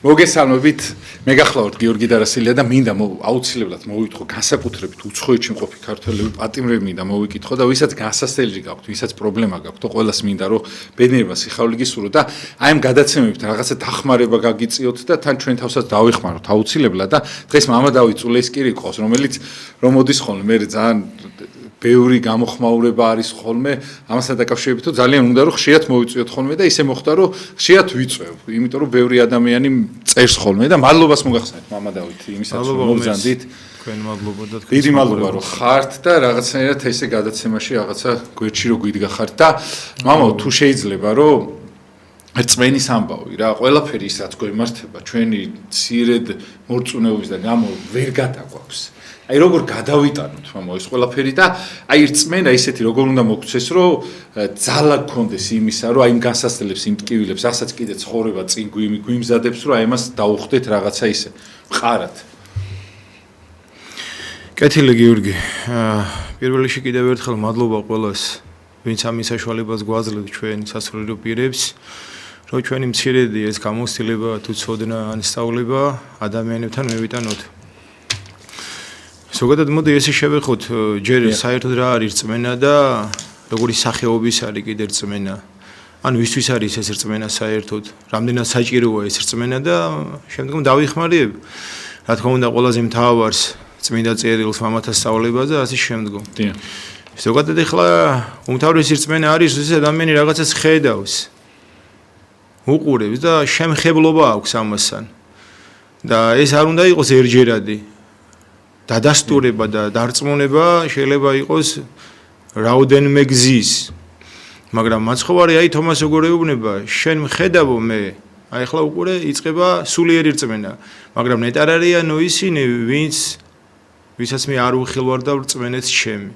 მოგესალმებით, მე გახლავართ გიორგი დარასილია და მინდა აუცილებლად მოვიტყო განსაკუთრებით უცხოეთში მყოფი ქართველები პატიმრები მინდა მოვიკითხო და ვისაც განსასწრელი გაქვთ, ვისაც პრობლემა გაქვთ, ყველას მინდა რომ ბედნიერება სიხარული გისურვოთ და აი ამ გადაცემებით რაღაცა დახმარება გაგიწიოთ და თან ჩვენ თავსაც დავიხმაროთ აუცილებლად და დღეს მამა დავით წულეისკირი ყავს, რომელიც რომ მოდის ხოლმე მე ძალიან ბევრი გამოხმაურება არის ხოლმე ამასთან დაკავშირებით რომ ძალიან უნდა რომ ხშირად მოვიწვიოთ ხოლმე და ისე მოხდა რომ ხშირად ვიწვევ იმიტომ რომ ბევრი ადამიანი წერს ხოლმე და მადლობას მოგახსენეთ მამა დავით იმისაც რომ მოგზანდით თქვენ მადლობა და თქვენ დიდი მადლობა რომ ხართ და რაღაცნაირად ესე გადაცემაში რაღაცა გვერდში რო გვიდგახართ და მამა თუ შეიძლება რომ რწმენის ამბავი რა ყველაფერი ის რაც გვემართება ჩვენი ცირედ მორწმუნეობისგან გამო ვერ გადაგვაქვს აი როგორ გადავიტანოთ მამა ეს ყველაფერი და აი რწმენა ისეთი როგორ უნდა მოგცეს რომ ძალა გქონდეს იმისა რომ აი იმ განსასწრებს იმ ტკივილებს ასაც კიდე ცხოვრება წინ გვიმზადებს რომ აი ამას დაუხდეთ რაღაცა ისე მყარად კეთილი გიორგი პირველ რიგში კიდევ ერთხელ მადლობა ყველას ვინც ამ საშუალებას გვაძლევთ ჩვენ სასულიერო პირებს რომ ჩვენი მცირედი ეს გამოცდილება თუ ცოდნა ან სწავლება ადამიანებთან მევიტანოთ ზოგადად მოდი ესე შევეხოთ ჯერ საერთოდ რა არის რწმენა და როგორი სახეობის არის კიდე რწმენა ან ვისთვის არის ეს რწმენა საერთოდ რამდენად საჭიროა ეს რწმენა და შემდგომ დავიხმარებ რა თქმა უნდა ყველაზე მთავარს წმინდა წერილს მამათა სწავლებაზე და ასე შემდგომ ზოგადად ეხლა უმთავრესი რწმენა არის რომ ადამიანი რაღაცას ხედავს უყურებს და შემხებლობა აქვს ამასთან და ეს არ უნდა იყოს ერჯერადი დადასტურება და დარწმუნება შეიძლება იყოს რაოდენიმე გზის მაგრამ მაცხოვარი აი თომას როგორ ეუბნება შენ მხედავო მე აი ახლა უყურე იწყება სულიერი რწმენა მაგრამ ნეტარ არიანო ისინი ვისაც მე არ უხილვარ და რწმენეც ჩემი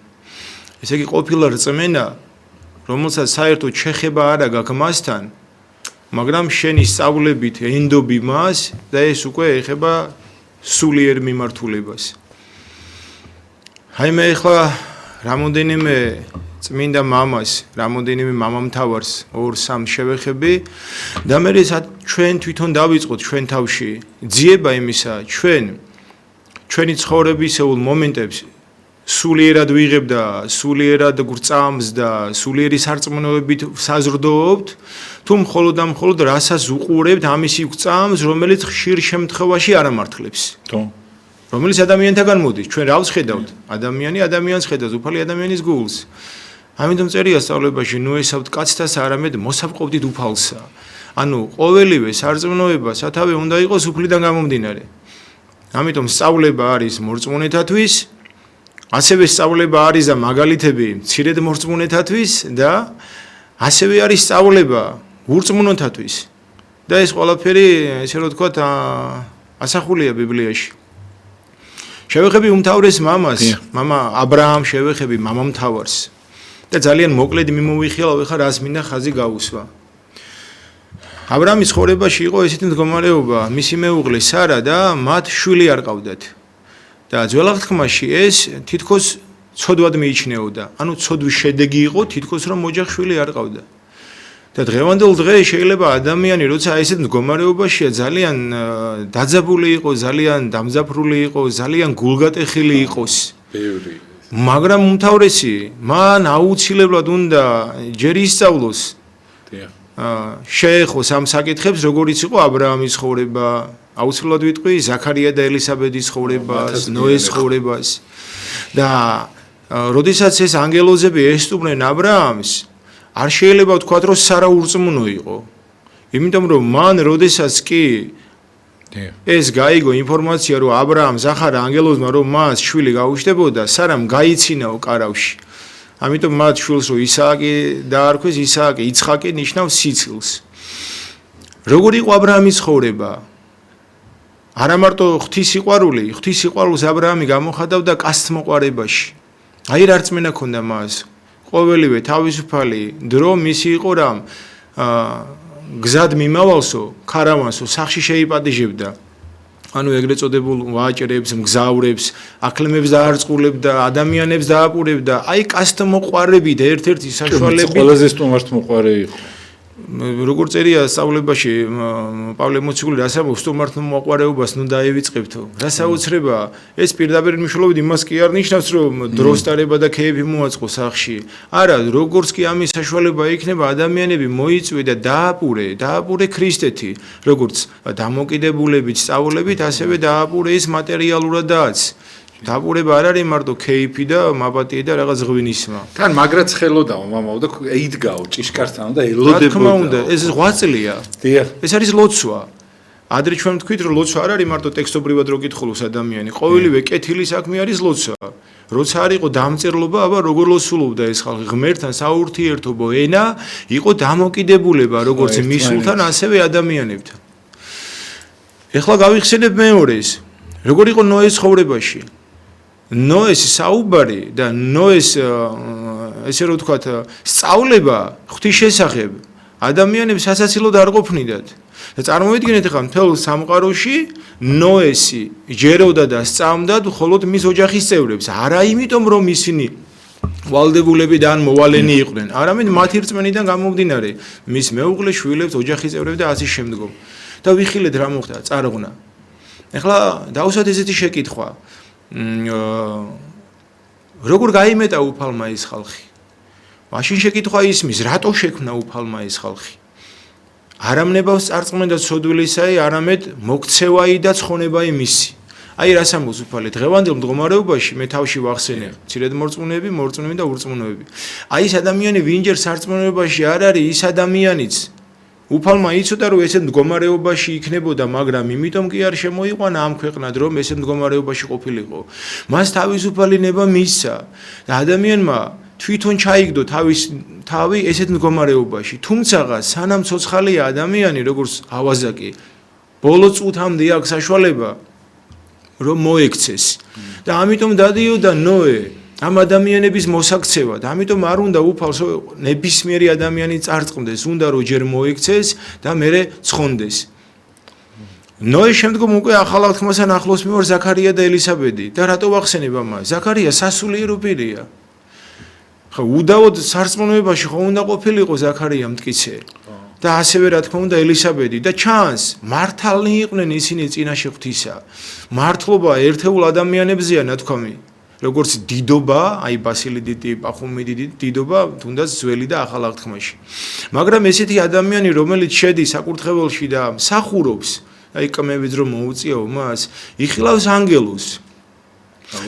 ესე იგი ყოფილა რწმენა რომელსაც საერთოდ შეხება არა გაქვს მასთან მაგრამ შენი სწავლებით ენდობი მას და ეს უკვე ეხება სულიერ მიმართულებას აი მე ახლა რამოდენიმე წმინდა მამას, რამოდენიმე მამამთავარს 2-3 შევეხები და მე ჩვენ თვითონ დავიწყოთ ჩვენ თავში ძიება იმისა ჩვენი ცხოვრებისეულ მომენტებს სულიერად ვიღებ და სულიერად გვწამს და სულიერი სარწმუნოებით საზრდოობთ თუ მხოლოდ რასაც უყურებთ ამისი გვწამს რომელიც ხშირ შემთხვევაში არ ამართლებს რომელიც ადამიანთაგან მოდის ჩვენ რავს ხედავთ ადამიანს ხედავს უფალი ადამიანის გულს ამიტომ წერია სწავლებაში ნუ ესავთ კაცთას არამედ მოსაპყობდით უფალსა ანუ ყოველივე სარწმუნოება სათავე უნდა იყოს უფლიდან გამომდინარე ამიტომ სწავლება არის მორწმუნეთათვის ასევე სწავლება არის და მაგალითები მცირედ მორწმუნეთათვის და ასევე არის სწავლება ურწმუნოთათვის და ეს ყველაფერი ესე რომ ვთქვათ ასახულია ბიბლიაში შევეხები უმთავრეს მამას, მამა აბრაამ შევეხები მამამთავარს და ძალიან მოკლედ მიმოვიხილავ ახლა რას მინდა ხაზი გაუსვა. აბრაამის ცხოვრებაში იყო ესეთი მდგომარეობა, მისი მეუღლე სარა და მათ შვილი არ ყავდათ. და ძველ აღთქმაში ეს თითქოს ცოდვად მიიჩნეოდა. ანუ ცოდვის შედეგი იყო თითქოს რომ ოჯახ შვილი არ ყავდა. და დღევანდელ დღეს შეიძლება ადამიანი როცა ესეთ მდგომარეობაშია ძალიან დაძაბული იყოს, ძალიან დამძაფრული იყოს, ძალიან გულგატეხილი იყოს. ბევრი. მაგრამ უმთავრესი, მან აუცილებლად უნდა ჯერ ისწავლოს. შეეხოს ამ საკითხებს, როგორიც იყო აბრაამის ცხოვრება, აუცილებლად ვიტყვი ზაქარია და ელისაბედის ცხოვრებას, ნოეს ცხოვრებას. და როდესაც ეს ანგელოზები ესტუმრნენ აბრაამს არ შეიძლება ვთქვათ რომ სარა ურწმუნო იყო. იმიტომ რომ მან როდესაც კი ეს გაიგო ინფორმაცია რომ აბრაამს ახარა ანგელოზმა რომ მას შვილი გაუჩნდებოდა, სარამ გაიცინაო კარავში. ამიტომ მათ შვილს რომ ისააკი დაარქვეს, ისააკი იცხაკი ნიშნავს სიცილს. როგორ იყო აბრაამის ცხოვრება? არა მარტო ღვთისმოყვარულს აბრაამი გამოხატავდა კაცთმოყვარებაში. აი რა რწმენა ქონდა მას. ყოველივე თავისუფალი დრო მისი იყო რამ გზად მიმავალსო ქარავანსო სახში შეიპატიჟებდა ანუ ეგრეთ წოდებულ ვაჭრებს მგზავრებს აკლემებს დაარწყულებდა ადამიანებს დააპურებდა აი კაცთმოყვარებით ერთ-ერთი საშუალებით ყველაზე სტუმართმოყვარე იყო როგორ წერია სწავლებაში პავლე მოციქული რას ამბობს სტუმართო მოყვარეობას ნუ დაივიწყებთო რას აუცრება ეს პირდაპირ მნიშვნელობით იმას კი არ ნიშნავს რომ დროს დარება და ქეიფი მოაწყო სახში არა როგორც კი ამის საშუალება იქნება ადამიანები მოიწვია და დააპურე ქრისტეთი როგორც დამოკიდებულებით სწავლებით ასევე დააპურე ის მატერიალურადაც დაბურება არ არის მარტო ქეიფი და მაპატიე და რაღაც ღვინისმა. თან მაგრაც ხელოდაო მამაო და ეიდგაო ჭიშკართან და ელოდებოდა. რა თქმა უნდა, ეს 8 წელია. დიახ. ეს არის ლოცვა. ადრე ჩვენ ვთქვით, რომ ლოცვა არ არის მარტო ტექსტობრივად რო კითხულობს ადამიანი. ყოველივე კეთილი საქმე არის ლოცვა. როცა არ იყო დამწერლობა, აბა როგორ ლოცულობდა ეს ხალხი ღმერთთან საურთიერთობო ენა, იყო დამოკიდებულება როგორც მისულთან, ასევე ადამიანებთან. ეხლა გავიხსენებ მეორეს. როგორ იყო ნოეს ცხოვრებაში? ნოეს საუბარი და ნოეს ესე რომ ვთქვათ სწავლება ღვთის შესახებ ადამიანებს სასაცილოდ არ ყოფნიდათ და წარმოვიდგინეთ ახლა მთელ სამყაროში ნოესი ჯეროდა და სწამდა მხოლოდ მის ოჯახის წევრებს არა იმიტომ რომ ისინი ვალდებულები და ან მოვალენი იყვნენ არამედ მათი რწმენიდან გამომდინარე მის მეუღლე შვილებს ოჯახის წევრებს და ასე შემდგომ და ვიხილეთ რა მოხდა წარღვნა ეხლა დავუსვათ ესეთი შეკითხვა როგორ გაიმეტა უფალმა ეს ხალხი? მაშინ შეკითხვა ისმის, რატო შექმნა უფალმა ეს ხალხი? არამნებავს წარწმენდა ცოდვილისაი, არამედ მოქცევაი და ცხონებაი მისი. აი რას ამბობს უფალი? დღევანდელ მდგომარეობაში მე თავში ვახსენე, მცირედ მორწმუნეები, მორწმუნეები და ურწმუნოები. აი ეს ადამიანი ვინჯერ სარწმუნოებაში არ არის ის ადამიანიც უფალმა იცოდა რომ ესეთ მდგომარეობაში იქნებოდა, მაგრამ იმიტომ კი არ შემოიყვანა ამ ქვეყნად რომ ესეთ მდგომარეობაში ყოფილიყო. მას თავისუფალი ნება მისცა და ადამიანმა თვითონ ჩაიგდო თავი ესეთ მდგომარეობაში. თუმცა სანამ ცოცხალია ადამიანი, როგორც ავაზაკი, ბოლო წუთამდე აქვს საშუალება რომ მოექცეს. და ამიტომ დადიოდა ნოე ამ ადამიანების მოსაქცევად, ამიტომ არ უნდა უფალს ნებისმიერი ადამიანი წარწყმდეს, უნდა რომ ჯერ მოიქცეს და მერე ცხონდეს. ნოეს შემდგომ უკვე ახალ აღთქმასთან ახლოს მივარ ზაქარია და ელისაბედი და რატო ვახსენებ ამას? ზაქარია სასულიერო პირია. ხო, უდავოდ სარწმუნოებაში ხო უნდა ყოფილიყო ზაქარია მტკიცე. და ასევე რა თქმა უნდა ელისაბედი და ჩანს მართალნი იყვნენ ისინი წინაშე ღვთისა. მართლობა ერთეულ ადამიანებზეა ნათქვამი. როგორც დიდობა, აი ბასილი დიდი, პახუმი დიდი დიდობა, თუნდაც ძველი და ახალ აღთქმაში. მაგრამ ესეთი ადამიანი, რომელიც შედის საკურთხეველში და მსახურობს, აი კმებით რომ მოუწიაო მას, იხილავს ანგელოზს.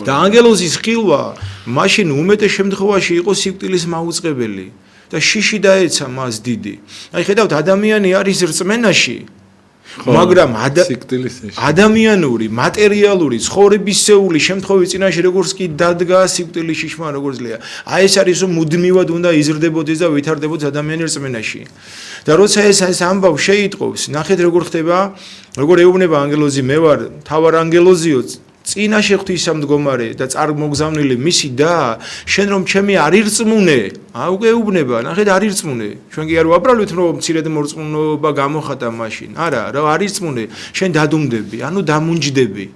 და ანგელოზის ხილვა მაშინ უმეტეს შემთხვევაში იყო სიკვდილის მაუწყებელი და შიში დაეცა მას დიდი. აი ხედავთ, ადამიანი არის რწმენაში მაგრამ ადამიანური, მატერიალური, ცხოვრებისეული შემთხვევის წინაშე როგორც კი დადგა სიკვდილის შიშმა როგორც ლია. აი ეს არის რომ მუდმივად უნდა იზრდებოდეს და ვითარდებოდეს ადამიანი რწმენაში. და როცა ეს ამბავ შეიტყობს, ნახეთ როგორ ხდება, როგორ ეუბნება ანგელოზი, მე ვარ თავარ ანგელოზიო, წინაშე ღვთისა მდგომარე და წარმოგზავნილი მისი და შენ რომ ჩემი არ ირწმუნე, უკვე ეუბნება, ნახეთ არ ირწმუნე. ჩვენ კი არ ვაბრალვით რომ მცირედ მორწმუნეობა გამოხატა მაშინ. არა, რა არ ირწმუნე, შენ დადუმდები, ანუ დამუნჯდები.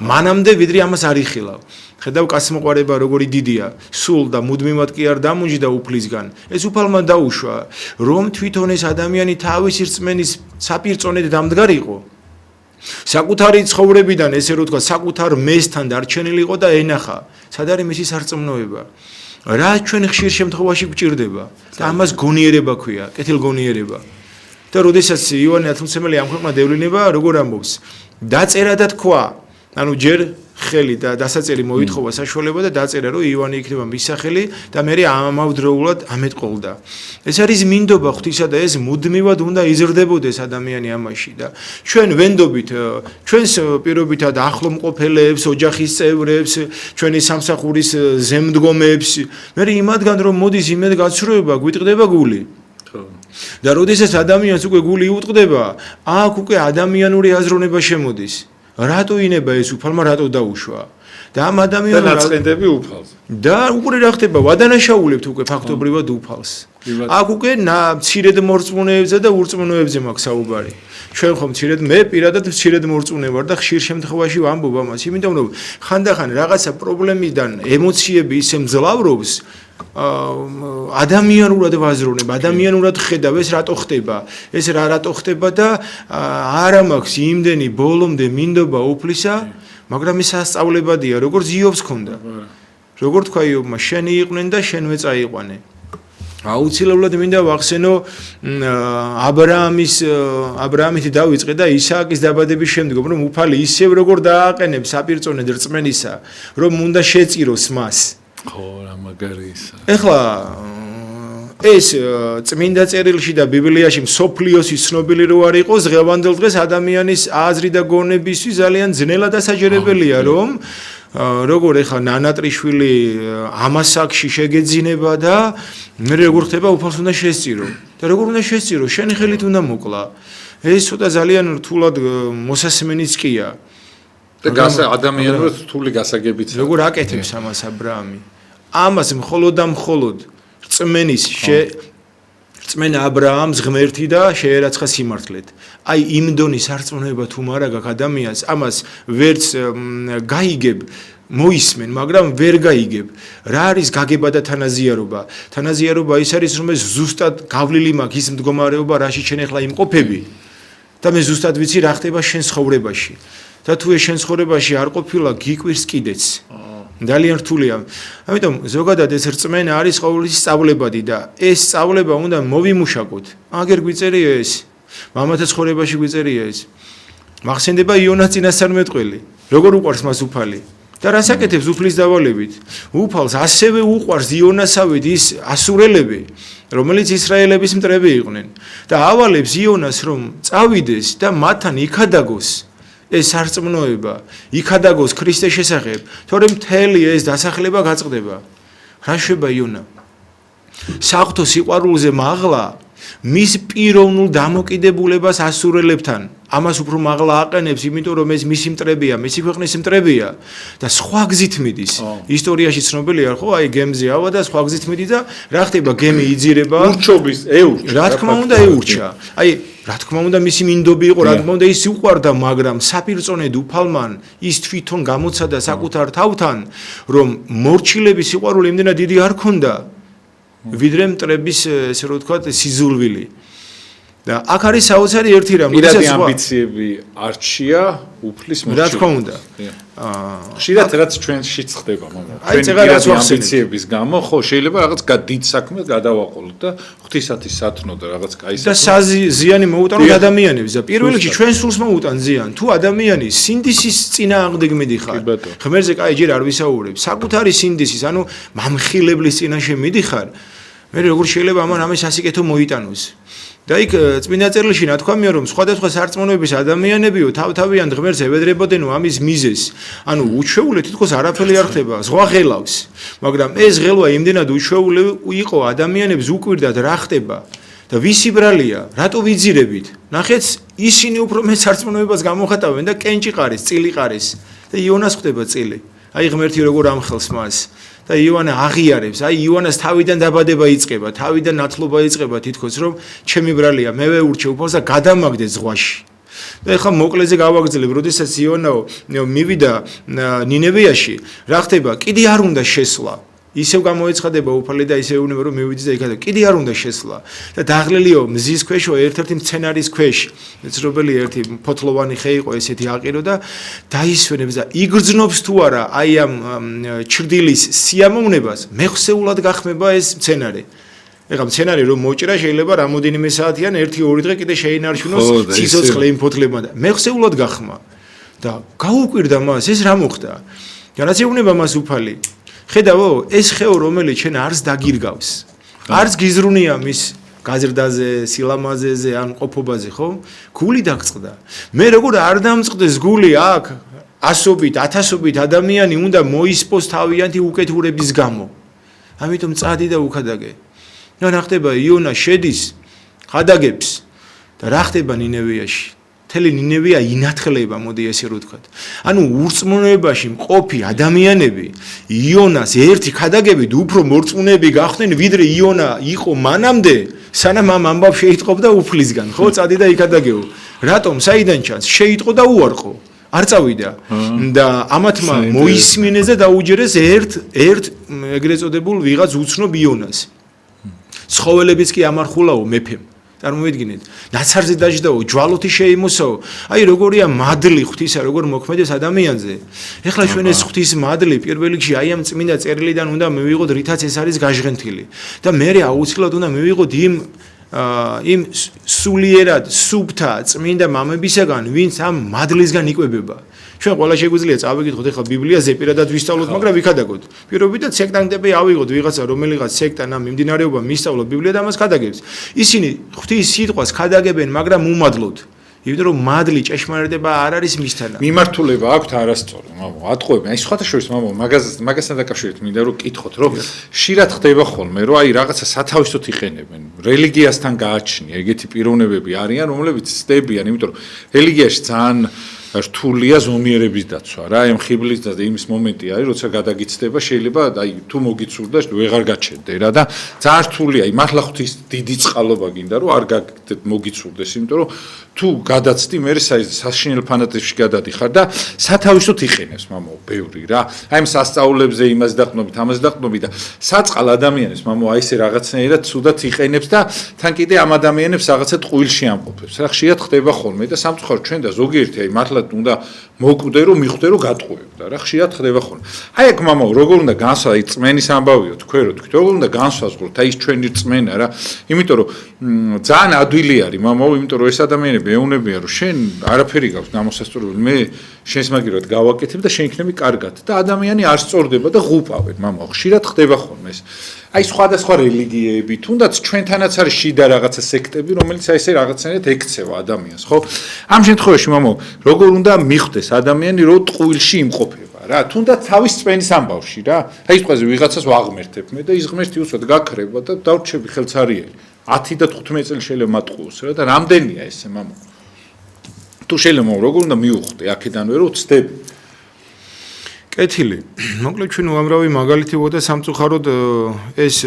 მანამდე ვიდრე ამას არ იხილავ. ხედავ კაცმოყვარება როგორი დიდია, სულ და მუდმივად კი არ დამუნჯდა უფლისგან. ეს უფალმა დაუშვა, რომ თვითონ ეს ადამიანი თავისი რწმენის საპირწონედ დამდგარიყო. საკუთარი ცხოვრებიდან ესე რომ თქვა საკუთარ მესთან დარჩენილიყო და ენახა სად არის მისი სარწმუნოება რა ჩვენ ხშირ შემთხვევაში გვჭირდება და ამას გონიერება ქვია კეთილგონიერება და როდესაც ივანე ათმოცემელი ამ ქვეყნად ევლინება როგორ ამბობს დაწერა და თქვა ანუ ჯერ ხელი და დასაწერი მოითხოვა საშუალება და დაწერა რომ ივანე იქნება მის სახელი და მე ამავდროულად ამეტყოლდა ეს არის მინდობა ღვთისა და ეს მუდმივად უნდა იზრდებოდეს ადამიანი ამაში და ჩვენ ვენდობით ჩვენს პირობითად ახლო მყოფელებს ოჯახის წევრებს ჩვენი სამსახურის ზემდგომებს მე იმადგან რომ მოდის იმედ გაცრუება გვიტყდება გული და როდესაც ადამიანს უკვე გული იუტყდება აქ უკვე ადამიანური აზროვნება შემოდის რატო ინება ეს უფალმა რატო დაუშვა და ამ ადამიანს და ნაწყენდები უფალს და უკვე რა ხდება ვადანაშაულებთ უკვე ფაქტობრივად უფალს აქ უკვე მცირედ მორწმუნეებზე და ურწმუნოებზე მაქვს საუბარი. ჩვენ ხომ მე პირადად მცირედ მორწმუნე ვარ და ხშირ შემთხვევაში ვამბობ ამას, იმიტომ რომ ხანდახან რაღაცა პრობლემიდან ემოციები ისე მძლავრობს, ადამიანურად ვაზროვნებ, ადამიანურად ხედავ ეს რატო ხდება, ეს რატო ხდება და არა მაქვს იმდენი ბოლომდე მინდობა უფლისა, მაგრამ ეს ასწავლებადია, როგორც იობს ქონდა. როგორ თქვა იობმა, შენი იყვნენ და შენვე წაიყვანე. აუცილებლად მინდა ვახსენო აბრაამით დავიწყე და ისააკის დაბადების შემდგომ რომ უფალი ისევ როგორ დააყენებს საპირწონედ რწმენისა, რომ უნდა შეწიროს მას. ხო, რა მაგარი ისა. ეხლა ეს წმინდა წერილში და ბიბლიაში მსოფლიოსის ცნობილი რო არ იყოს, დღევანდელ დღეს ადამიანის აზრი და გონებისთვის ძალიან ძნელად დასაჯერებელია, რომ როგორ ეხა ნანატრიშვილი ამას აქში შეგეძინება და მე როგორ ხდება უფალს უნდა შესწირო და როგორ უნდა შესწირო, შენი ხელით უნდა მოკლა. ეს ცოტა ძალიან რთულად მოსასმენიც კია. და ადამიანურად რთული გასაგებიც. როგორ აკეთებს ამას აბრაამი? ამას მხოლოდ და მხოლოდ რწმენა აბრაამს ღმერთი და შეერაცხა სიმართლედ. აი იმ დონის არწმუნება თუ არა გაქვს ადამიანს, ამას ვერც გაიგებ, მოისმენ, მაგრამ ვერ გაიგებ. რა არის გაგება და თანაზიარობა? თანაზიარობა ის არის, რომ ეს ზუსტად გავლილი მაქვს ის მდგომარეობა, რაში შენ ახლა იმყოფები და მე ზუსტად ვიცი რა ხდება შენ ცხოვრებაში. და თუ ეს შენ ცხოვრებაში არ ყოფილა, გიკვირს კიდეც. ძალიან რთულია. ამიტომ ზოგადად ეს რწმენა არის ყოველთვის სწავლებადი და ეს სწავლება უნდა მოვიმუშაკოთ. აგერ გვიწერია ეს. მამათა ცხოვრებაში გვიწერია ეს. მახსენდება იონას წინასწარმეტყველი. როგორ უყვარს მას უფალი? და რას აკეთებს უფლის დავალებით? უფალს ასევე უყვარს იონასავით ის ასურელები, რომელიც ისრაელების მტრები იყვნენ. და ავალებს იონას რომ წავიდეს და მათთან იქადაგოს ეს არწმუნოება, იქადაგოს ქრისტეს შესახებ, თორემ მთელი ეს დასახლება გაწყდება. რა შვება იონა? საღვთო სიყვარულზე მაღლა მის პიროვნულ დამოკიდებულებას ასურელებთან. ამას უფრო მაღლა აყენებს, იმიტომ რომ ეს მისი მტრებია, მისი ქვეყნის მტრებია და სხვა გზით მიდის. ისტორიაში ცნობილია, ხო, აი გემზე ავა და სხვა გზით მიდის და რა ხდება? გემი იძირება, ურჩობის, ეურჩა. რა თქმა უნდა ეურჩა. აი რა თქმა უნდა მისი მინდობი იყო, რა თქმა უნდა ის უყვარდა, მაგრამ საპირწონედ უფალმან ის თვითონ გამოცადა საკუთარ თავთან, რომ მორჩილების სიყვარული იმდენად დიდი არ ქონდა, ვიდრე მტრების, ესე რომ ვთქვათ, სიზულვილი. და აქ არის საოცარი ერთი რამ, პირადი ამბიციები არჩია უფლის მორჩილება. რა თქმა უნდა. ხშირად რაც ჩვენშიც ხდება, მაგრამ აი წეგარაც ვახსენე. ამბიციების გამო, ხო, შეიძლება რაღაც დიდ საქმეს გადავაყოლოთ და ღვთისათის სათნო და რაღაც კაი და ზიანი მოუტანოთ ადამიანებს და პირველ რიგში ჩვენ სულს მოუტან ზიან. თუ ადამიანი სინდისის წინააღმდეგ მიდიხარ, ღმერთზე კაი ჯერ არ ვისაუბრებ, საკუთარი სინდისის, ანუ მამხილებლის წინაშე მიდიხარ, მე როგორ შეიძლება ამას ასიკეთო მოიტანოს. და იქ წმინდა წერილში ნათქვამია რომ სხვადასხვა სარწმუნოების ადამიანებიო თავთავიან ღმერთს ევედრებოდნენ ამის მიზეზს. ანუ უჩვეულე თითქოს არაფერი არ ხდება, ზღვა ღელავს. მაგრამ ეს ღელვა იმდენად უჩვეულე იყო ადამიანებს უკვირდათ რა ხდება და ვისი ბრალია, რატო ვიძირებით? ნახეთ, ისინი უფრო მე სარწმუნოებას გამოხატავენ და კენჭი ყარის, წილი ყარის და იონას ხდება წილი. აი ღმერთი როგორ ამხელს მას. და იონა აღიარებს, აი იონას თავიდან დაბადება იწყება, თავიდან ნათლობა იწყება თითქოს რომ ჩემი ბრალია, მე ვეურჩე უფალს და გადამაგდე ზღვაში. და ეხლა მოკლეზე გავაგრძელებ, როდესაც იონა მივიდა ნინევიაში, რა ხდება? კიდე არ უნდა შესვლა. ისევ გამოეცხადება უფალი და ისევ უნდა რომ მივიდეს და იქა და კიდე არ უნდა შესვლა. და დაღლელიო მზის ქვეშო ერთ-ერთი მცენარის ქვეშ, ცნობილი ერთი ფოთლოვანი ხე იყო ესეთი აყირო და დაისვენებს და იგრძნობს თუ არა აი ამ ჩრდილის სიამოვნებას, მეხსეულად გახმება ეს მცენარე. ეხლა მცენარე რომ მოჭრა შეიძლება რამოდენიმე საათიან 1-2 დღე კიდე შეინარჩუნოს ციცოცხლე იმ ფოთლებმა და მეხსეულად გახმა. და გაუკვირდა მას ეს რა მოხდა? რადგან ეუბნება მას უფალი ხედავო, ეს ხეო რომელიც შენ არც დაგირგავს, არც გიზრუნია მის გაზრდაზე, სილამაზეზე ან ყოფობაზე, ხო? გული დაგწყდა. მე როგორ არ დამწყდეს გული აქ, ასობით, ათასობით ადამიანი უნდა მოისპოს თავიანთი უკეთურების გამო. ამიტომ წადი და უკადაგე. და რა ხდება? იონა შედის, ხადაგებს და რა ხდება ნინევიაში? მთელი ნინევია ინათხლება, მოდი ესე რო ვთქვათ. ანუ ურწმუნოებაში მყოფი ადამიანები იონას ერთი ქადაგებით უფრო მორწმუნეები გახდნენ, ვიდრე იონა იყო მანამდე, სანამ ამ ამბავს შეიტყობდა უფლისგან, ხო, წადი და იქადაგეო. რატომ? საიდან ჩანს? შეიტყო და უარყო. არ წავიდა და ამათმა მოისმინეს და დაუჯერეს ერთ ეგრეთ წოდებულ ვიღაც უცნობ იონას. ცხოველებიც კი ამარხულაო მეფემ. წარმოვიდგინეთ, ნაცარზე დაждაო, ჯვალოთი შეიმოსაო. აი როგორია მადლი ღვთისა, როგორ მოქმედებს ადამიანზე. ეხლა ჩვენ ეს ღვთის მადლი პირველ რიგში აი ამ წმინდა წერილიდან უნდა მივიღოთ, რითაც ეს არის გაჟღენთილი. და მე აუცილებლად უნდა მივიღოთ იმ სულიერად სუფთა წმინდა მამებისაგან, ვინც ამ მადლისგან იკვებება. ჩვენ ყველა შეგვიძლია წავიკითხოთ ეხლა ბიბლიაზე პირადად ვისწავლოთ, მაგრამ ვიქადაგოთ. პირობითად სექტანტები ავიღოთ ვიღაცა რომელიღაც სექტან ამ მიმდინარეობა მისწავლოთ ბიბლია და მას ქადაგებს. ისინი ღვთის სიტყვას ქადაგებენ, მაგრამ უმადლოდ. იმიტომ რომ მადლი ჭეშმარიტება არ არის მისთანა. მიმართულება აქვთ არასწორი, მამო, ატყუებენ. აი სხვათა შორის, მამო, მაგასთან დაკავშირებით მინდა რომ კითხოთ, რომ ხშირად ხდება ხოლმე, რომ აი რაღაცა სათავისოდ იყენებენ. რელიგიასთან გააჩნია ეგეთი პიროვნებები არიან, რომლებიც ცდებიან, იმიტომ რომ რელიგიაში ძალიან რთულია ზომიერების დაცვა რა, აი მხიბლის და იმის მომენტი არის, როცა გადაგიცდება, შეიძლება აი თუ მოგიცურდა, ვეღარ გაჩენდე რა და ძალიან რთულია, აი მართლა ღვთის დიდი წყალობა გინდა, რომ არ მოგიცურდეს, იმიტომ რომ თუ გადაცდი, მე საშინელ ფანატიზმში გადადიხარ და სათავისოდ იყენებს, მამო, ბევრი რა. აი ამ სასწაულებზე იმას დაყნობით, ამას დაყნობით და საწყალ ადამიანებს, მამო, აი ესე რაღაცნაირად ცუდად იყენებს და თან კიდე ამ ადამიანებს რაღაცა ტყუილში ამყოფებს. რა ხშირად ხდება ხოლმე და სამწუხაროდ ჩვენ და ზოგიერთი აი მართლა უნდა მოკვდე რომ მიხვდე რომ გატყუებდა რა ხშირად ხდება ხოლმე. აი აქ მამო როგორ უნდა განსვა აი წმენის ამბავიო თქვენ რო თქვით როგორ უნდა განსვაზღვროთ აი ის ჩვენი წმენა რა. იმიტომ რომ ძალიან ადვილი არის მამო, იმიტომ რომ ეს ადამიანები ეუნებიან რომ შენ არაფერი გაქვს გამოსასწორებელი, მე შენს მაგირად გავაკეთებ და შენ იქნები კარგად და ადამიანი არ სწორდება და ღუპავენ მამო, ხშირად ხდება ხოლმე ეს. აი სხვადასხვა რელიგიები, თუნდაც ჩვენთანაც არის შიდა რაღაცა სექტები, რომელიც აი ესე რაღაცნაირად ექცევა ადამიანს, ხო? ამ შემთხვევაში მამო, როგორ უნდა მიხვდეს ადამიანი, რომ ტყუილში იმყოფება რა, თუნდაც თავის წმენის ამბავში რა. აი ეს ყველაზე ვიღაცას ვაღმერთებ მე და ის ღმერთი უსვათ გაქრება და დავრჩები ხელცარიელი. 10 და 15 წელი შეიძლება მატყუოს რა და რამდენია ესე მამო? თუ შეიძლება როგორ უნდა მივხვდე აქედანვე რომ ვცდები კეთილი. მოკლედ ჩვენ უამრავი მაგალითი ვოდა სამწუხაროდ ეს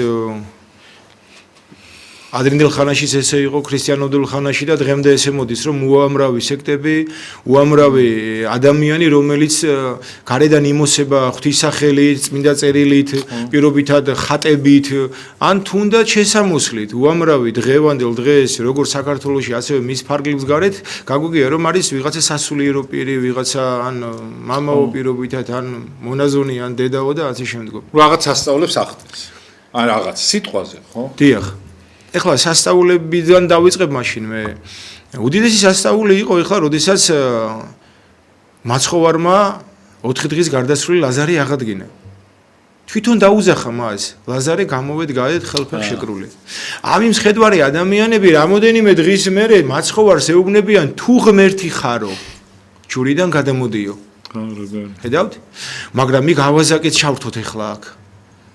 ადრინდელ ხანაშიც ესე იყო ქრისტიანობრივ ხანაში და დღემდე ესე მოდის რომ უამრავი სექტები, უამრავი ადამიანი რომელიც გარედან იმოსება ღვთისახელით, წმინდა წერილით, პირობითად ხატებით, ან თუნდაც შესამოსლით, უამრავი დღევანდელ დღეს როგორც საქართველოში ასევე მის ფარგლებს გარეთ გაგვიგია რომ არის ვიღაცა სასულიერო პირი, ვიღაცა ან მამაო პირობითად, ან მონაზონი, ან დედაო და ასე შემდგომ. რაღაც სასწაულებს ახდენს. ან რაღაც სიტყვაზე, ხო? დიახ. ეხლა სასწაულებიდან დავიწყებ მაშინ მე. უდიდესი სასწაული იყო ეხლა, როდესაც მაცხოვარმა 4 დღის გარდაცვლილი ლაზარი აღადგინა. თვითონ დაუზახა მას, ლაზარე გამოვედ გაედეთ ხელფეხ შეკრული. ამ მხედვარი ადამიანები რამოდენიმე დღის მერე მაცხოვარს ეუბნებიან თუ ღმერთი ხარო, ჯურიდან გადამოდიო. ხედავთ? მაგრამ იქ ავაზაკეთ ჩავრთოთ ეხლა აქ.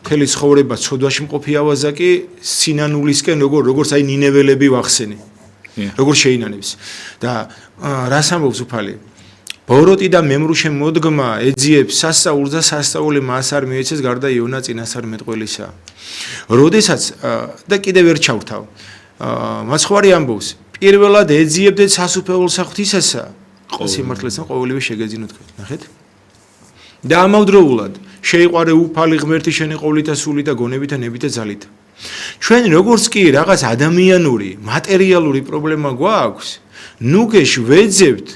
მთელი ცხოვრება ცოდვაში მყოფი ავაზაკი სინანულისკენ როგორც აი ნინეველები ვახსენე. როგორ შეინანებს. და რას ამბობს უფალი? ბოროტი და მემრუშე მოდგმა ეძიებს სასწაულს და სასწაული მას არ მიეცეს გარდა იონა წინასწარ მეტყველისა. როდესაც და კიდევ ვერ ჩავრთავ. მაცხვარი ამბობს, პირველად ეძიებდეთ სასუფეველს ღვთისასა. სიმართლესთან ყოველივე შეგეძინოთ, ნახეთ? და ამავდროულად შეიყვარე უფალი ღმერთი შენი ყოვლითა სული და გონებითა ნებითა ძალით. ჩვენ როგორც კი რაღაც ადამიანური, მატერიალური პრობლემა გვაქვს, ნუგეშ ვეძებთ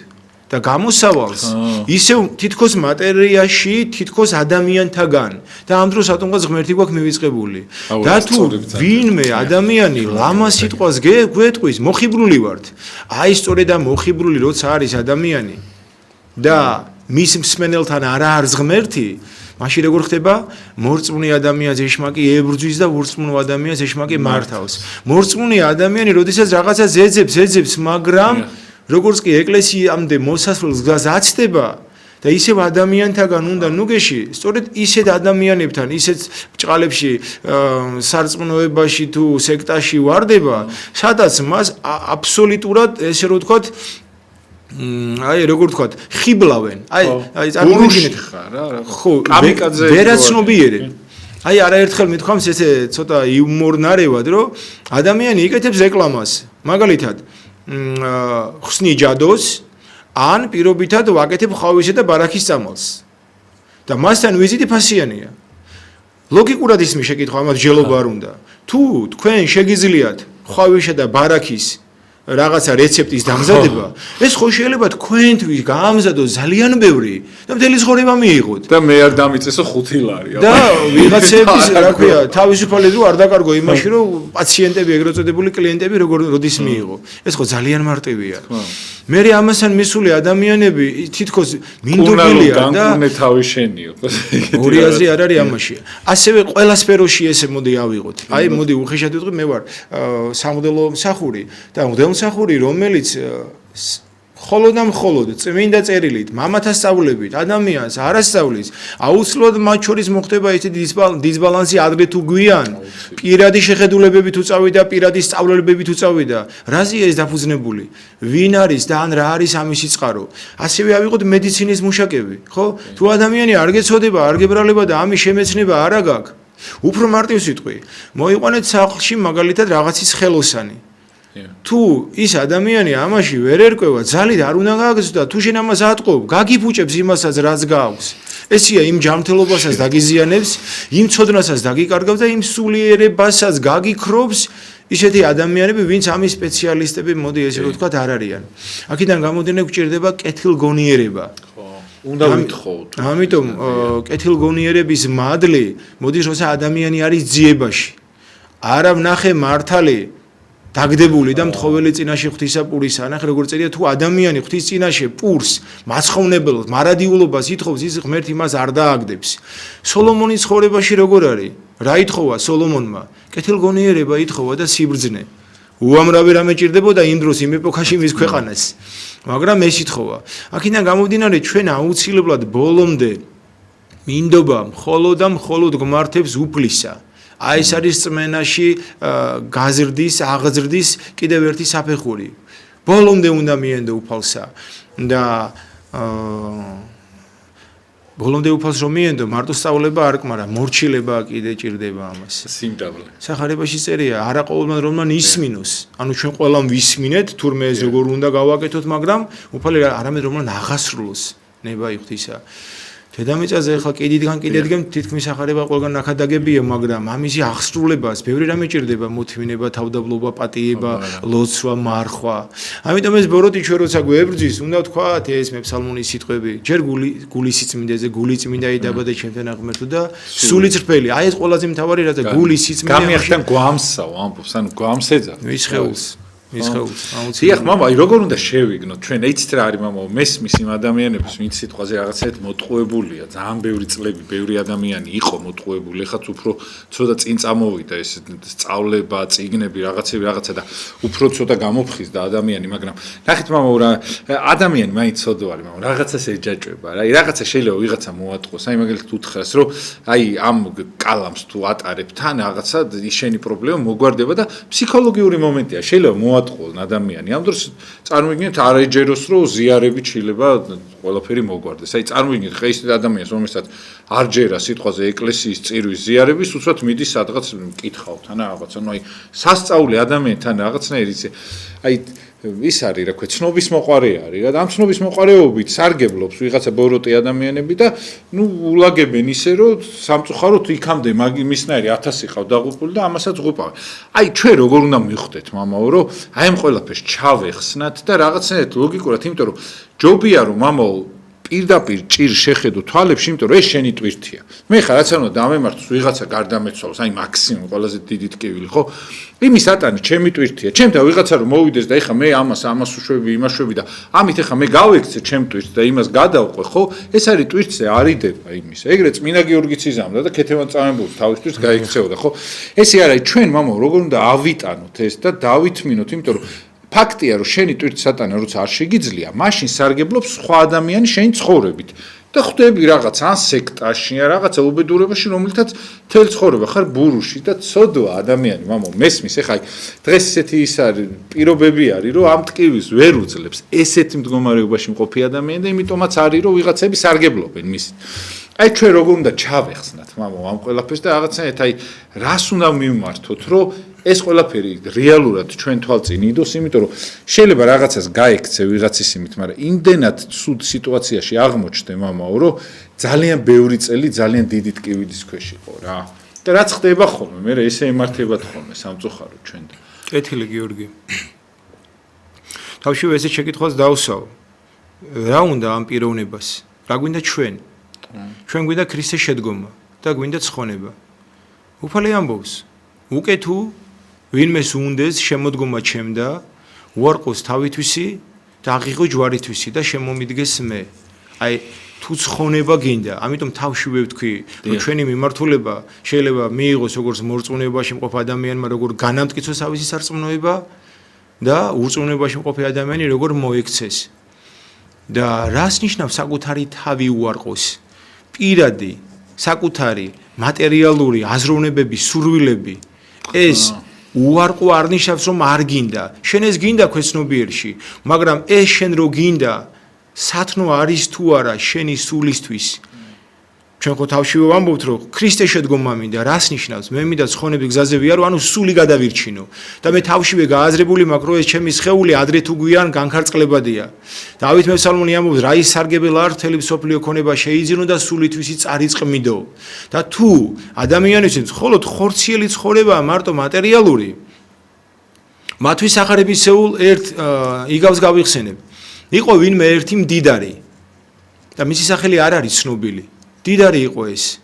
და გამოსავალს ისევ თითქოს მატერიაში, თითქოს ადამიანთაგან და ამ დროს ატომღაც ღმერთი გვაქვს მივიწყებული. და თუ ვინმე ადამიანი ლამას სიტყვას გვეტყვის, მოხიბლული ვართ. აი სწორედ ამ მოხიბლული როცა არის ადამიანი და მის მსმენელთან არა არის ღმერთი, მაშინ როგორ ხდება? მორწმუნე ადამიანს ეშმაკი ებრძვის და ურწმუნო ადამიანს ეშმაკი მართავს. მორწმუნე ადამიანი როდესაც რაღაცას ეძებს, მაგრამ როგორც კი ეკლესიამდე მოსასვლელს გზას აცდება და ისევ ადამიანთაგან უნდა ნუგეში, სწორედ ისეთ ადამიანებთან, ისეთ ბჭყალებში, სარწმუნოებაში თუ სექტაში ვარდება, სადაც მას აბსოლუტურად, ესე რომ ვთქვათ, აი როგორ ვთქვათ, ხიბლავენ. აი წარმოვიდგინეთ რა. ხო, კამიკაძე ვერაცნობიერე. აი არაერთხელ მithქვამს ესე ცოტა იუმორნარევად, რომ ადამიანი იკეთებს რეკლამას. მაგალითად, ხსნი ჯადოს ან პირობითად ვაკეთებ ხავისა და ბარაქის წამალს. და მასთან ვიზიტი ფასიანია. ლოგიკურად ისმის შეკითხვა, ამათ ჯელობა არ უნდა. თუ თქვენ შეგიძლიათ ხავისა და ბარაქის რაღაცა რეცეპტის დამზადება, ეს ხო შეიძლება თქვენთვის გაამზადოს ძალიან ბევრი და მთელი ცხოვრება მიიღოთ. და მე არ დამიწესო 5 ლარი. და ვიღაცების, რა ქვია, თავისუფალი დრო არ დაკარგო იმაში, რომ პაციენტები, ეგრეთ წოდებული კლიენტები როდის მიიღო. ეს ხო ძალიან მარტივია. მე ამასთან მისული ადამიანები თითქოს მინდობილია და განკურნე თავი შენიო. ორი აზრი არ არის ამაში. ასევე ყველა სფეროში ესე მოდი ავიღოთ. აი მოდი უხეშად ვიტყვი, მე ვარ სამღვდელო მსახური და მღვდელმსახური, რომელიც მხოლოდ წმინდა წერილით, მამათა სწავლებით, ადამიანს არასწავლის, აუცილებლად მათ შორის მოხდება ესეთი დისბალანსი ადრე თუ გვიან, პირადი შეხედულებებით უწავიდა, პირადი სწავლებებით უწავიდა. რაზეა ეს დაფუძნებული? ვინ არის და ან რა არის ამისი წყარო? ასევე ავიღოთ მედიცინის მუშაკები, ხო? თუ ადამიანი არ გეცოდება, არ გებრალება და ამის შემეცნება არ აქვს, უფრო მარტივს ვიტყვი. მოიყვანეთ სახლში მაგალითად რაღაცის ხელოსანი. თუ ის ადამიანი ამაში ვერ ერკვევა, ძალით არ უნდა გააგზო და თუ შენ ამას ატყობ, გაგიფუჭებს იმასაც, რაც გაქვს. ესია იმ ჯანმრთელობასაც დაგიზიანებს, იმ ცოდნასაც დაგიკარგავს და იმ სულიერებასაც გაგიქრობს ისეთი ადამიანები, ვინც ამის სპეციალისტები, მოდი ესე რომ ვთქვათ, არ არიან. აქედან გამომდინარე გვჭირდება კეთილგონიერება. უნდა ვითხოვოთ. ამიტომ კეთილგონიერების მადლი მოდის, როცა ადამიანი არის ძიებაში. არა ვნახე მართალი დაგდებული და მთხოველი წინაშე ღვთისმსახურისა. ნახე როგორ წერია, თუ ადამიანი ღვთის წინაშე პურს, მასხოვნებელს, მარადიულობას ითხოვს, ის ღმერთი მას არ დააგდებს. სოლომონის ცხოვრებაში როგორ არის? რა ითხოვა სოლომონმა? კეთილგონიერება ითხოვა და სიბრძნე. უამრავი რამე ჭირდებოდა იმ დროს იმ ეპოქაში მის ქვეყანას. მაგრამ ეს ითხოვა. აქედან გამომდინარე, ჩვენ აუცილებლად ბოლომდე მინდობა მხოლოდ გმართებს უფლისა. აი ეს არის წმენაში გაზრდის, აღზრდის კიდევ ერთი საფეხური. ბოლომდე უნდა მიენდო უფალსა და ბოლომდე უფალს რომ მიენდო, მარტო სწავლება არ კმარა, მორჩილება კიდე ჭირდება ამას. სიმდაბლე. სახარებაში წერია, არა ყოველმან რომან ისმინოს. ანუ ჩვენ ყველამ ვისმინეთ, თურმე ეს როგორ უნდა გავაკეთოთ, მაგრამ უფალი არამედ რომან აღასრულოს ნება ღვთისა. დედამიწაზე ახლა კიდედგან თითქმის ახარება ყველგან ნახადაგებია, მაგრამ ამისი აღსრულებას ბევრი რამე ჭირდება, მოთმინება, თავდაბლობა, პატიება, ლოცვა, მარხვა. ამიტომ ეს ბოროტი ჩვენ როცა გვებრძვის, უნდა ვთქვათ ეს მე ფსალმონის სიტყვები, ჯერ გულის სიწმინდეზე, გული წმინდა იდაბადე ჩემთან აღმერთო და სული წრფელი. აი ეს ყველაზე მთავარი რაცა გულის სიწმინდე. გამიხდან გვამსაო, ამბობს, ანუ გვამს ეძა. მის ხეულს. დიახ, მამა, აი როგორ უნდა შევიგნოთ ჩვენ ეცით რა არის მამა, მესმის იმ ადამიანებს, ვინც სიტყვაზე რაღაცეთ მოტყუებულია, ძალიან ბევრი წლები, ბევრი ადამიანი იყო მოტყუებული, ეხაც უფრო ცოტა წინ წამოვიდა ეს სწავლება, წიგნები, რაღაცა და უფრო ცოტა გამოფხიზდა ადამიანი, მაგრამ ნახეთ მამა, რა ადამიანი მაინც ცოდო არის მამა, რაღაცას ეჯაჭვება რა, აი რაღაცა შეიძლება ვიღაცა მოატყოს, აი მაგალითად უთხრას, რომ აი ამ კალამს თუ ატარებ თან რაღაცა შენი პრობლემა მოგვარდება და ფსიქოლოგიური მომენტია, შეიძლება ატყოს ადამიანი. ამ დროს წარმოვიდგინეთ არ ეჯეროს რომ ზიარებით შეიძლება ყველაფერი მოგვარდეს. აი წარმოვიდგინეთ ხე ის ადამიანს რომელსაც არ ჯერა სიტყვაზე ეკლესიის წირვის ზიარების, უცბად მიდის სადღაც მკითხავთ ან რაღაცა. ანუ აი სასწაული ადამიანთან რაღაცნაირი აი ის არის რა ქვია ცნობის მოყარე არის რა და ამ ცნობის მოყარეობით სარგებლობს ვიღაცა ბოროტი ადამიანები და ნუ ულაგებენ ისე რომ სამწუხაროდ იქამდე მაგისნაირი 1000 ყავ დაღუპული და ამასაც ღუპავენ. აი ჩვენ როგორ უნდა მივხვდეთ მამაო რომ აი ამ ყველაფერს ჩავეხსნათ და რაღაცნაირად ლოგიკურად, იმიტომ რომ ჯობია რომ მამაო პირდაპირ ჭირ შეხედო თვალებში, იმიტომ რომ ეს შენი ტვირთია. მე ხა რაც არ უნდა დამემართოს ვიღაცა გარდამეცვალოს, აი მაქსიმუმ ყველაზე დიდი ტკივილი, ხო? იმის ატანი ჩემი ტვირთია. ჩემთან ვიღაცა რომ მოვიდეს და ეხა მე ამას უშვები, იმას შვები და ამით ეხა მე გავექცე ჩემ ტვირთს და იმას გადავყვე, ხო? ეს არის ტვირთზე არიდება იმის. ეგრე წმინდა გიორგიც იზამდა და ქეთევან წამებულს თავის ტვირთს გაიქცეოდა, ხო? ესე არის ჩვენ მამაო როგორ უნდა ავიტანოთ ეს და დავითმინოთ, იმიტომ რომ ფაქტია რომ შენი ტვირთს ატანა როცა არ შეგიძლია, მაშინ სარგებლობს სხვა ადამიანი შენი ცხოვრებით. და ხვდები რაღაც ან სექტაში ან რაღაცა უბედურებაში, რომელთაც თელ ცხოვრება ხარ ბურუში და ცოდვა ადამიანი, მამო, მესმის, ეხლა დღეს ესეთი ის არის, პირობები არის, რომ ამ ტკივილს ვერ უძლებს ესეთი მდგომარეობაში მყოფი ადამიანი და იმიტომაც არის, რომ ვიღაცები სარგებლობენ მისით. აი ჩვენ როგორ უნდა ჩავეხსნათ, მამო, ამ ყველაფერს და რაღაცნაირად აი რას უნდა მივმართოთ, რომ ეს ყველაფერი რეალურად ჩვენ თვალწინ იდოს, იმიტომ რომ შეიძლება რაღაცას გაექცე ვიღაცის იმით, მაგრამ იმდენად ცუდ სიტუაციაში აღმოჩნდე, მამაო, რომ ძალიან ბევრი წელი ძალიან დიდი ტკივილის ქვეშ იყო რა. და რაც ხდება ხოლმე, მე ესე ემართებათ ხოლმე სამწუხაროდ ჩვენთან. კეთილი გიორგი. თავშივე ესე შეკითხვას დავსვავ. რა უნდა ამ პიროვნებას? რა გვინდა ჩვენ? ჩვენ გვინდა ქრისტეს შედგომა და გვინდა ცხონება. უფალი ამბობს, უკე თუ ვინმეს უნდეს შემოდგომა ჩემდა, უარყოს თავითვისი და აღიღო ჯვარითვისი და შემომიდგეს მე. აი თუ ცხონება გინდა, ამიტომ თავშივე ვთქვი, რომ ჩვენი მიმართულება შეიძლება მიიღოს როგორც მორწმუნეობაში მყოფ ადამიანმა, როგორ განამტკიცოს თავისი სარწმუნოება და ურწმუნოებაში მყოფი ადამიანი როგორ მოექცეს. და რას ნიშნავს საკუთარი თავი უარყოს? პირადი, საკუთარი მატერიალური აზროვნებები, სურვილები, ეს უარყო არ ნიშნავს რომ არ გინდა. შენ ეს გინდა ქვეცნობიერში, მაგრამ ეს შენ რო გინდა, სათნო არის თუ არა შენი სულისთვის. ჩვენ ხო თავშივე ვამბობთ, რომ ქრისტეს შედგომა მინდა, რას ნიშნავს? მე მინდა ცხონების გზაზე ვიარო, ანუ სული გადავირჩინო. და მე თავშივე გააზრებული მაქვს, რომ ეს ჩემი სხეული ადრე თუ გვიან განხარწყლებადია. დავით მესალმონი ამბობს, რა ისარგებელა არ მთელი მსოფლიო ქონება შეიძინო და სულითვისი წარიწყმიდო. და თუ ადამიანისთვის მხოლოდ ხორციელი ცხოვრება მარტო მატერიალური, მათთვის ახარებისეულ ერთ იგავს გავიხსენებ. იყო ვინმე ერთი მდიდარი და მისი სახელი არ არის ცნობილი. დიდარი იყო ეს,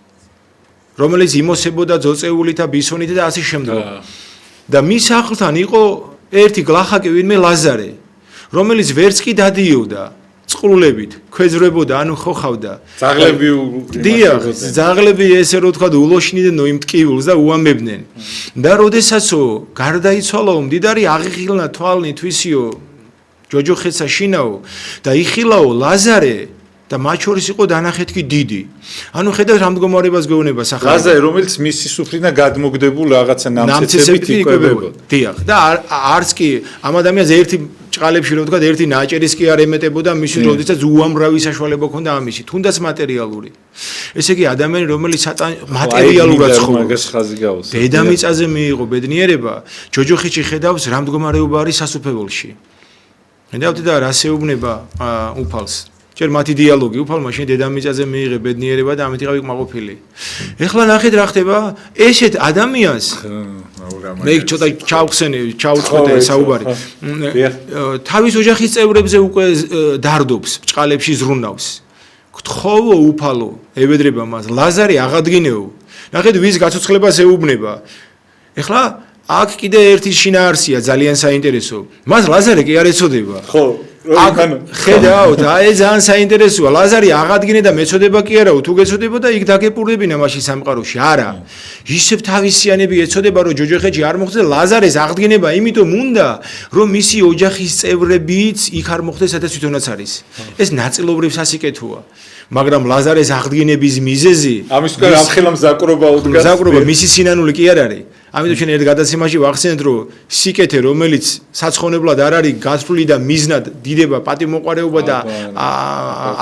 რომელიც იმოსებოდა ძოწეულით და ბისონით და ასე შემდეგ. და მის ახლთან იყო ერთი გლახაკი ვინმე ლაზარე, რომელიც ვერც კი დადიოდა წყრულებით, ქვეძრებოდა, ანუ ხოხავდა. ძაღლები დიახ, ძაღლები ესე რო თქვა ულოშნიდნენ იმ ტკივილს და უამბებდნენ. და როდესაცო გარდაიცვალაო მდიდარი აღიხილნა თვალნი თვისიო ჯოჯოხეცა შინაო და იხილაო ლაზარე და მათ შორის იყო დანახეთ კი დიდი. ანუ ხედავთ რა მდგომარეობას გვეუბნება სახალხო. ლაზარე, რომელიც მისი სუფრიდან გადმოგდებულ რაღაცა ნამცეცებით იკვებებოდა. დიახ, და არც კი ამ ადამიანს ერთი ჭყალებში რო ვთქვა, ერთი ნაჭერის კი არ ემეტებოდა, მისთვის როდესაც უამრავი საშუალება ჰქონდა ამისი, თუნდაც მატერიალური. ესე იგი ადამიანი, რომელიც მატერიალურად ცხოვრობს, დედამიწაზე მიიღო ბედნიერება, ჯოჯოხეთში ხედავს რა მდგომარეობა არის სასუფეველში. ხედავთ და რა შეუბნება უფალს. ჯერ მათი დიალოგი უფალმა შენ დედამიწაზე მიიღე ბედნიერება და ამით იყავი კმაყოფილი. ეხლა ნახეთ რა ხდება ესეთ ადამიანს. მე ცოტა ჩავწყვეტე საუბარი. თავის ოჯახის წევრებზე უკვე დარდობს, ჭყალებში ზრუნავს. გთხოვო უფალო, ევედრება მას, ლაზარე აღადგინეო. ნახეთ ვის გაცოცხლებას ეუბნება. ეხლა აქ კიდე ერთი შინაარსია ძალიან საინტერესო. მას ლაზარე კი არ ეცოდება. ხო ხედავთ, აი ძალიან საინტერესოა. ლაზარი აღადგინე და მეწოდება კი არაო, თუ გეწოდებოდა იქ დაგეპურებინა მაშინ სამყაროში. არა. ისევ თავისიანები ეწოდება, რომ ჯოჯოხეთში არ მოხდეს ლაზარეს აღდგენება, იმიტომ უნდა, რომ მისი ოჯახის წევრებიც იქ არ მოხდეს, სადაც თვითონაც არის. ეს ნაწილობრივ სასიკეთოა. მაგრამ ლაზარეს აღდგენების მიზეზი ამის უკან ამხელა მზაკრობა უდგას. მზაკრობა მისი სინანული კი არ არის. ამიტომ ჩვენ ერთ გადაცემაში ვახსენეთ, რომ სიკეთე, რომელიც საცხონებლად არ არის გასული და მიზნად დიდება, პატიმოყარეობა და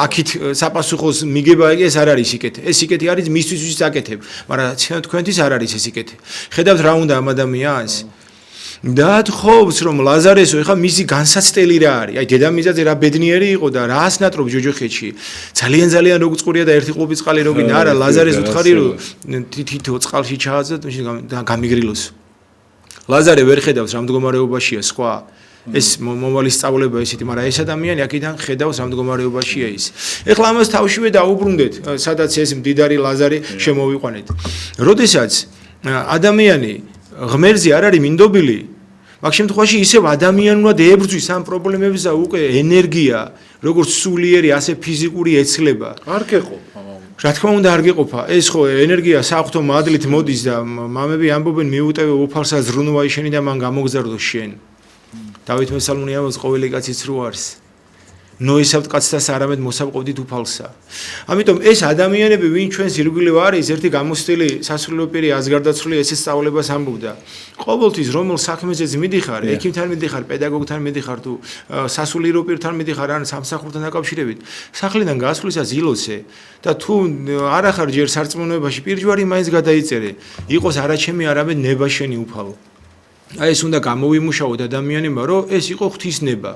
აქით საპასუხოს მიგება ეს არ არის სიკეთე. ეს სიკეთე არის მისთვის ვისაც აკეთებ, მაგრამ თქვენთვის არ არის ეს სიკეთე. ხედავთ რა უნდა ამ ადამიანს? და თხოვს რომ ლაზარესო ეხა მისი განსაცდელი რა არის? აი დედამიწაზე რა ბედნიერი იყო და რა ასნატრობს ჯოჯოხეთში. ძალიან როგწყურია და ერთი ყლუპი წყალი როგინდა. არა, ლაზარეს უთხარი რომ თითო წყალში ჩააძა და გამიგრილოს. ლაზარე ვერ ხედავს რა მდგომარეობაშია სხვა. ეს მომავალი სწავლება ისეთი, მაგრამ ეს ადამიანი აქედან ხედავს რა მდგომარეობაშია ის. ეხლა ამას თავშივე დაუბრუნდეთ, სადაც ეს მდიდარი ლაზარე შემოვიყვანეთ. როდესაც ადამიანი ღმერთზე არ არის მინდობილი, მაგ შემთხვევაში ისევ ადამიანურად ებრძვის ამ პრობლემებს და უკვე ენერგია, როგორც სულიერი, ასე ფიზიკური ეცლება. არ გეყოფა. რა თქმა უნდა არ გეყოფა. ეს ხო ენერგია საღვთო მადლით მოდის და მამები ამბობენ მიუტევე უფალსა ზრუნვა შენი და მან გამოგზარდო შენ. დავით მესალმონი ამბობს ყოველი კაცი ცრუ არის. ნოესავთ კაცთას არამედ მოსაპყობდით უფალსა. ამიტომ ეს ადამიანები, ვინ ჩვენს ირგვლივ არის, ერთი გამოცდილი სასულიერო პირი ასგარდაცვლილი ესე სწავლებას ამბობდა. ყოველთვის რომელ საქმეზეც მიდიხარ, ექიმთან მიდიხარ, პედაგოგთან მიდიხარ თუ სასულიერო პირთან მიდიხარ, ან სამსახურთან დაკავშირებით, სახლიდან გასვლისას ილოცე და თუ არ ახარ ჯერ სარწმუნოებაში, პირჯვარი მაინც გადაიწერე. იყოს არა ჩემი, არამედ ნება შენი უფალო. აი ეს უნდა გამოვიმუშაოთ ადამიანებმა, რომ ეს იყო ღვთისნება.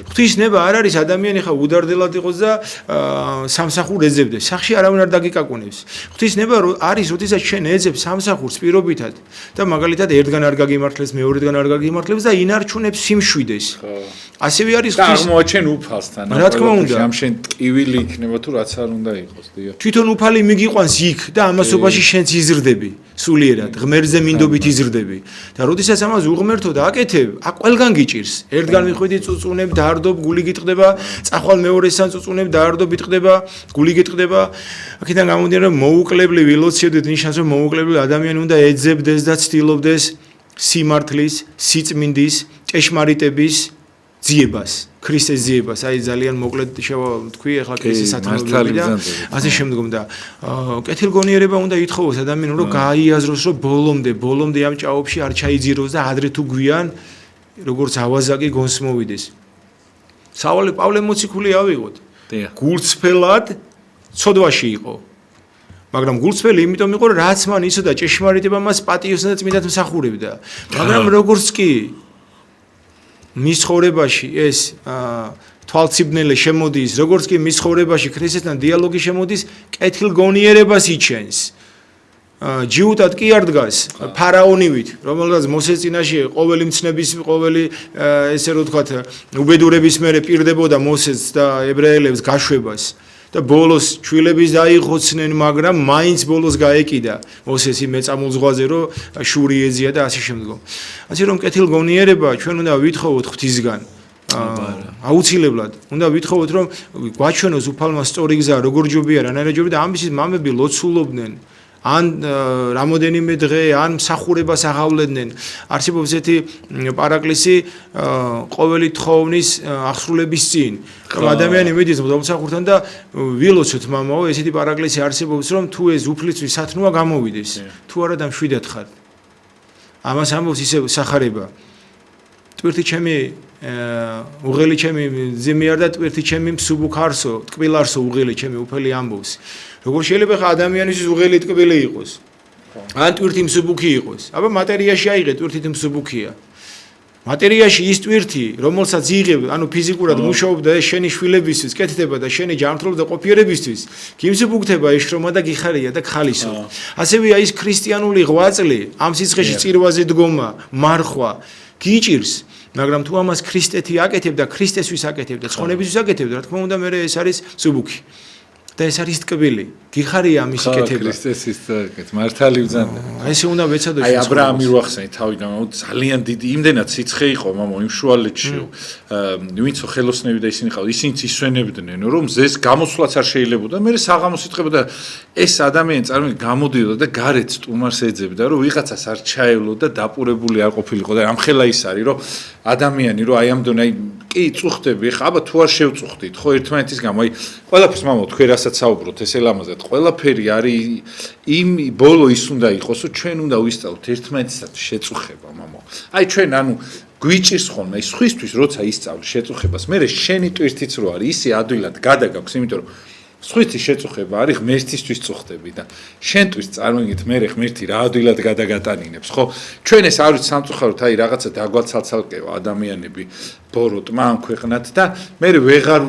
ღვთისნება არ არის ადამიანი ხა უდარდელად იყოს და სამსახურს ეძებდეს. სახში არავინ არ დაგიკაკუნებს. ღვთისნება არის, როდესაც შენ ეძებ სამსახურს პირობითად და მაგალითად ერთგან არ გაგიმართლებს, მეორედგან არ გაგიმართლებს და ინარჩუნებს სიმშვიდეს. ასევე არის ღვთის აღმოაჩენ უფალსთან. რა თქმა უნდა, ამ შენ ტკივილი იქნება თუ რაც არ უნდა იყოს, დიახ. თვითონ უფალი მიგიყვანს იქ და ამასობაში შენც იზრდები. სულიერად, ღმერთზე მინდობით იზრდები. და როდესაც ამას უღმერთო და აკეთებ, ყველგან გიჭირს. ერთგან მიხვედი წუწუნებ, დაარდობ, გული გიტყდება, წახვალ მეორესთან წუწუნებ, დაარდობ, იტყდება, გული გიტყდება. აქედან გამომდინარე, რომ მოუკლებლივ ილოცებდეთ ნიშანს, რომ მოუკლებლივ ადამიანი უნდა ეძებდეს და ცდილობდეს სიმართლის, სიწმინდის, ჭეშმარიტების ძიებას, ქრისტეს ძიებას. აი ძალიან მოკლედ თქვი, ახლა ქრისტეს სათანადოები და ასე შემდგომ და კეთილგონიერება უნდა ითხოვოს ადამიანს, რომ გაიაზროს, რომ ბოლომდე ამ ჭაობში არ ჩაიძიროს და ადრე თუ გვიან როგორც ავაზაკი გონს მოვიდეს. სავალე პავლე მოციქული ავიღოთ. გულწრფელად ცოდვაში იყო. მაგრამ გულწრფელი იმიტომ იყო, რომ რაც მან იცოდა ჭეშმარიტება მას პატიოსა და წმინდად მსახურებდა. მაგრამ როგორც კი მის ცხოვრებაში ეს თვალციბნელე შემოდის, როგორც კი მის ცხოვრებაში ქრისტესთან დიალოგი შემოდის, კეთილგონიერებას იჩენს. ჯიუტად კი არ დგას ფარაონივით, რომელსაც მოსეს წინაშე ყოველი მცნების, ყოველი ესე რომ ვთქვათ, უბედურების მერე პირდებოდა მოსეს და ებრაელებს გაშვებას. და ბოლოს ჩვილების დაიხოცნენ, მაგრამ მაინც ბოლოს გაეკიდა მოსესი მეწამულ ზღვაზე, რომ შური ეძია და ასე შემდგომ. ასე რომ კეთილგონიერება ჩვენ უნდა ვითხოვოთ ღვთისგან. აუცილებლად უნდა ვითხოვოთ, რომ გვაჩვენოს უფალმა სწორი გზა, როგორ ჯობია, რანაირად ჯობია და ამისთვის მამები ლოცულობდნენ. ან რამოდენიმე დღე, ან მსახურებას აღავლენდნენ. არსებობს ერთი პარაკლისი ყოველი თხოვნის აღსრულების წინ. ადამიანი მიდის მომსახურთან და ვილოცოთ მამაო, ესეთი პარაკლისი არსებობს, რომ თუ ეს უფლისთვის სათნოა გამოვიდეს. თუ არა და მშვიდად ხარ. ამას ამბობს ისე სახარება. ტვირთი ჩემი უღელი ჩემი ძიმიარ და ტვირთი ჩემი მსუბუქარსო, ტკბილარსო უღელი ჩემი უფელი ამბობს. როგორ შეიძლება ხა ადამიანისთვის უღელი ტკბილი იყოს? ან ტვირთი მსუბუქი იყოს? აბა მატერიაში აიღე ტვირთით მსუბუქია. მატერიაში ის ტვირთი, რომელსაც იღებ, ანუ ფიზიკურად მუშაობდა ეს შენი შვილებისთვის, კეთდება და შენი ჯანმრთელობა და ყოფიერებისთვის, გიმსუბუქდება ეს შრომა და გიხარია და გხალისო. ასევეა ის ქრისტიანული ღვაწლი, ამ სიცხეში წირვაზე დგომა, მარხვა, გიჭირს. მაგრამ თუ ამას ქრისტეთი აკეთებ და ქრისტესთვის აკეთებ და ცხონებისთვის აკეთებ, რა თქმა უნდა, მე ეს არის მსუბუქი. და ეს არის ტკბილი. გიხარია ამის კეთება. ქრისტესის მართალი ბრძანა. ესე უნდა ვეცადოთ. აი აბრაამი რო ახსენე თავიდან, ძალიან დიდი იმდენად სიცხე იყო მამო იმ შუალედში. ვინცო ხელოსნები და ისინი ყავდა, ისინიც ისვენებდნენ, რომ ზეს გამოსვლაც არ შეიძლებოდა. მე საღამოს იტყებოდა ეს ადამიანი წარმოიდგინე გამოდიოდა და გარეთ სტუმარს ეძებდა, რომ ვიღაცას არ ჩაევლო და დაპურებული არ ყოფილიყო და ამხელა ის არის, რომ ადამიანი რომ აი ამ დონე აი კი წუხდები, ხა აბა თუ არ შევწუხდით, ხო ერთმანეთის გამო, აი ყველაფერს მამო თქვენ რასაც საუბრობთ, ეს ელამაზად, ყველაფერი არის იმ ბოლო ის უნდა იყოს, რომ ჩვენ უნდა ვისწავლოთ ერთმანეთსაც შეწუხება, მამო. აი ჩვენ ანუ გვიჭირს ხოლმე ის სხვისთვის როცა ისწავლი შეწუხებას, მე შენი ტვირთიც რო არის, ისე ადვილად გადაგაქვს, იმიტომ რომ სხვისთვის შეწუხება არის ღმერთისთვის წუხდები და შენთვის წარმოგიდგენთ მე ღმერთი რა ადვილად გადაგატანინებს, ხო? ჩვენ ეს არ ვიცი სამწუხაროდ აი რაღაცა დაგვაცალცალკევა ადამიანები ბოროტმა ამ ქვეყნად და მე ვეღარ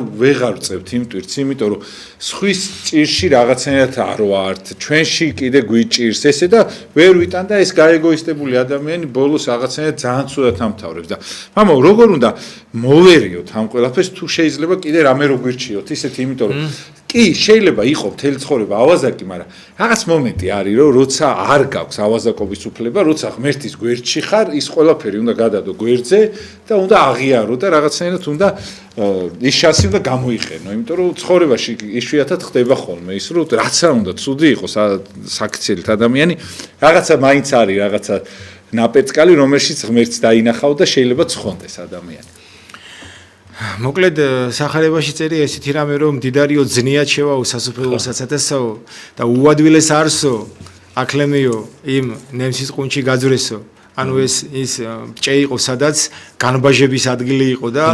ვწევთ იმ ტვირთს, იმიტომ რომ სხვის ჭირში რაღაცნაირად არ ვართ, ჩვენში კიდე გვიჭირს ესე და ვერ ვიტან და ეს გაეგოისტებული ადამიანი ბოლოს რაღაცნაირად ძალიან ცუდად ამთავრებს და მამო როგორ უნდა მოვერიოთ ამ ყველაფერს თუ შეიძლება კიდე რამე რო გვირჩიოთ ისეთი, იმიტომ რომ კი შეიძლება იყო მთელი ცხოვრება ავაზაკი, მაგრამ რაღაც მომენტი არის, რომ როცა არ გაქვს ავაზაკობის უფლება, როცა ღმერთის გვერდში ხარ, ის ყველაფერი უნდა გადადო გვერდზე და უნდა აღიარო და რაღაცნაირად უნდა ის შანსი უნდა გამოიყენო, იმიტომ რომ ცხოვრებაში იშვიათად ხდება ხოლმე ის, რომ რაც არ უნდა ცუდი იყოს საქციელით ადამიანი, რაღაცა მაინც არის, რაღაცა ნაპერწკალი, რომელშიც ღმერთს დაინახავ და შეიძლება ცხონდეს ადამიანი. მოკლედ სახარებაში წერია ესეთი რამე რომ მდიდარიო ძნიად შევაო სასופელო საცათესაო და უადვილეს არსო აკლემიო იმ ნემსის ყუნჩი გაძვრესო ანუ ეს ის ჭე იყო სადაც განბაჟების ადგილი იყო და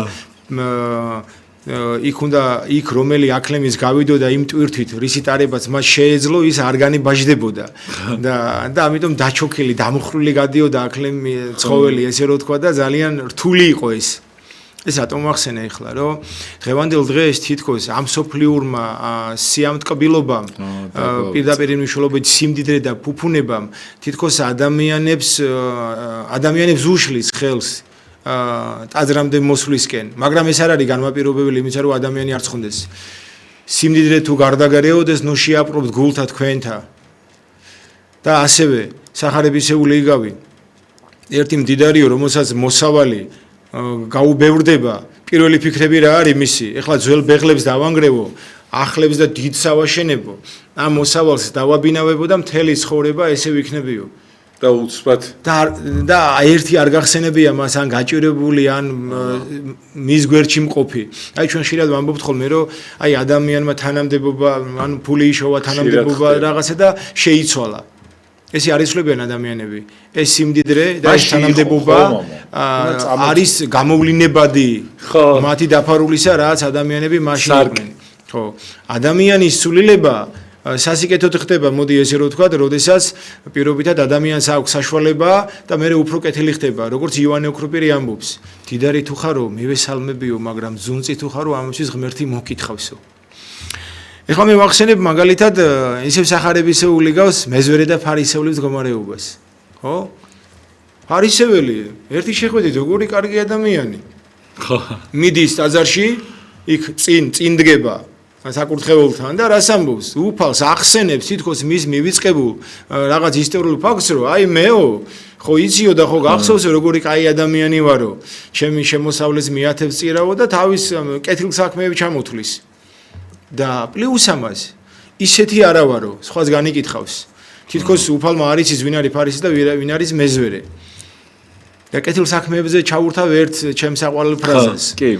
იქ უნდა იქ რომელი აკლემის გავიდო და იმ ტვირთვით რისი ტარებაც მას შეეძლო ის არ განიბაჟდებოდა და ამიტომ დაჩოქილი დამხრული გადიოდა აკლემი ცხოველი ესე რო თქვა და ძალიან რთული იყო ეს რატომ ახსენე ახლა რომ დღევანდელ დღეს თითქოს ამ სოფლიურმა სიამტკბილობამ პირდაპირ მნიშვნელობით სიმდიდრე და ფუფუნებამ თითქოს ადამიანებს უშლის ხელს ტაძრამდე მოსვლისკენ მაგრამ ეს არ არის განმაპირობებელი იმისა რომ ადამიანი არ ცხონდეს სიმდიდრე თუ გარდაგარეოდეს ნუ შეაპყრობთ გულთა თქვენთა და ასევე სახარებისეული იგავი ერთი მდიდარიო რომელსაც მოსავალი გაუბევრდება პირველი ფიქრები რა არის მისი ეხლა ძველ ბეღლებს დავანგრევო ახლებს და დიდს ავაშენებო ამ მოსავალს დავაბინავებო და მთელი ცხოვრება ესე ვიქნებიო და უცბად და ერთი არ გახსენებია მას ან გაჭირებული ან მის გვერდში მყოფი აი ჩვენ ხშირად ვამბობთ ხოლმე რომ აი ადამიანმა თანამდებობა ან ფული იშოვა თანამდებობა რაღაცა და შეიცვალა ესე არ იცვლებიან ადამიანები ეს სიმდიდრე და ეს თანამდებობა არის გამოვლინებადი მათი დაფარულისა რაც ადამიანები მაშინ იყვნენ ხო ადამიანის სულილება სასიკეთოდ ხდება მოდი ესე რომ ვთქვა როდესაც პირობითად ადამიანს აქვს საშუალება და მე უფრო კეთილი ხდება როგორც ივანე ოქროპირი ამბობს დიდარი თუ ხარო მივესალმებიო მაგრამ ზუნწი თუ ხარო ამისთვის ღმერთი მოკითხავსო ეხლა მე ვახსენებ მაგალითად ისევ სახარებისეული გავს მეზვერე და ფარისევლის მდგომარეობას ხო ფარისეველი ერთი შეხვედით როგორი კარგი ადამიანი ხო მიდის ტაძარში იქ წინ დგება საკურთხეველთან და რას ამბობს უფალს ახსენებს თითქოს მის მივიწყებულ რაღაც ისტორიულ ფაქტს რომ აი მეო ხო იციო და ხო გახსოვსო როგორი კაი ადამიანი ვარო ჩემი შემოსავლეს მიათებს წირავო და თავის კეთილ საქმეებს ჩამოთვლის და პლუს ამას ისეთი არა ვარო სხვას განიკითხავს თითქოს უფალმა არ იცის ვინ არის ფარისი და ვინ არის მეზვერე და კეთილ საქმეებზე ჩაურთავ ერთ ჩემს საყვარელ ფრაზას კი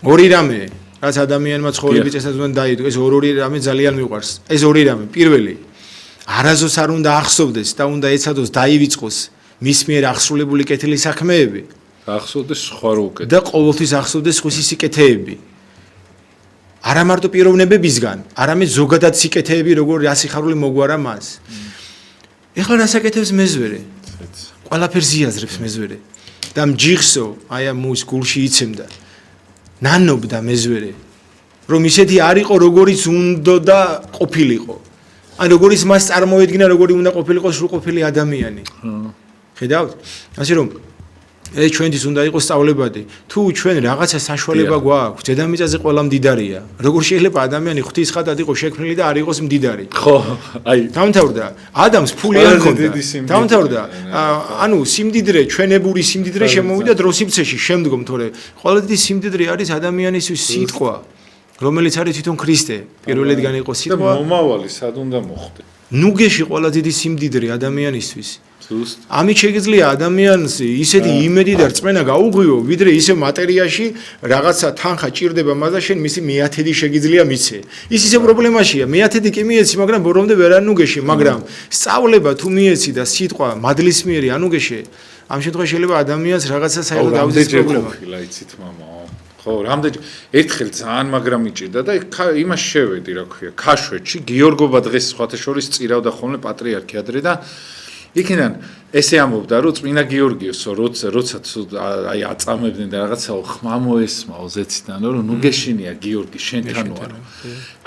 ორი რამე რაც ადამიანმა ცხოვრების წესად უნდა დაიდო ეს ორი რამე ძალიან მიყვარს ეს ორი რამე პირველი არაზოს არ უნდა ახსოვდეს და უნდა ეცადოს დაივიწყოს მის მიერ აღსრულებული კეთილი საქმეები ახსოვდეს სხვა რო უკეთ და ყოველთვის ახსოვდეს სხვისი სიკეთეები არა მარტო პიროვნებებისგან არამედ ზოგადად სიკეთეები როგორ ასიხარული მოგვარა მას ეხლა რასაკეთებს მეზვერე ყველაფერს იაზრებს მეზვერე და მჯიხსო აი ამ მის გულში იცემდა ნანობდა მეზვერე რომ ისეთი არ იყო როგორიც უნდა და ყოფილიყო ან როგორიც მას წარმოედგინა როგორი უნდა ყოფილიყო სრულყოფილი ადამიანი ხედავთ ასე რომ ეს ჩვენთვის უნდა იყოს სწავლებადი თუ ჩვენ რაღაცა საშუალება გვაქვს დედამიწაზე ყველა მდიდარია როგორ შეიძლება ადამიანი ღვთის ხატად იყოს შექმნილი და არ იყოს მდიდარი ხო აი დამთავრდა ადამიანს ფული არ ქონდა დამთავრდა ანუ სიმდიდრე ჩვენებური სიმდიდრე შემოვიდა დროსიბცეში შემდგომ თორე ყველაზე სიმდიდრე არის ადამიანისთვის სიტყვა რომელიც არის თვითონ ქრისტე პირველედგან იყო სიტყვა და მომავალი სად უნდა მოხდე ნუ გეში ყველა დიდი სიმდიდრე ადამიანისთვის ამით შეიძლება ადამიანს ისეთი იმედი და რწმენა გაუღვიო, ვიდრე ისე მატერიაში რაღაცა თანხა ჭირდება მას და შენ მისი მეათედი შეგიძლია მიცე. ის ისე პრობლემაშია, მეათედი კი მიეცი, მაგრამ ბორომდე ვერ ანუგეში, მაგრამ სწავლება თუ მიეცი და სიტყვა მადლისმიერი ანუგეში, ამ შემთხვევაში შეიძლება ადამიანს რაღაცა საერთოდ დაუძინოს პრობლემა. იცით მამა. ხო, რამდენი ერთხელ ძალიან მაგრამ იჭირდა და იმას შევედი, რა ქვია, ქაშვეთში გიორგობა დღეს სხვათა შორის წირავდა ხოლმე პატრიარქი ადრე და იქიდან ესე ამბობდა რომ წმინდა გიორგიოსო როცა აი აწამებდნენ და რაღაცა ხმამოესმაო ზეციდან რომ ნუ გეშინია გიორგი შენთან ვარ.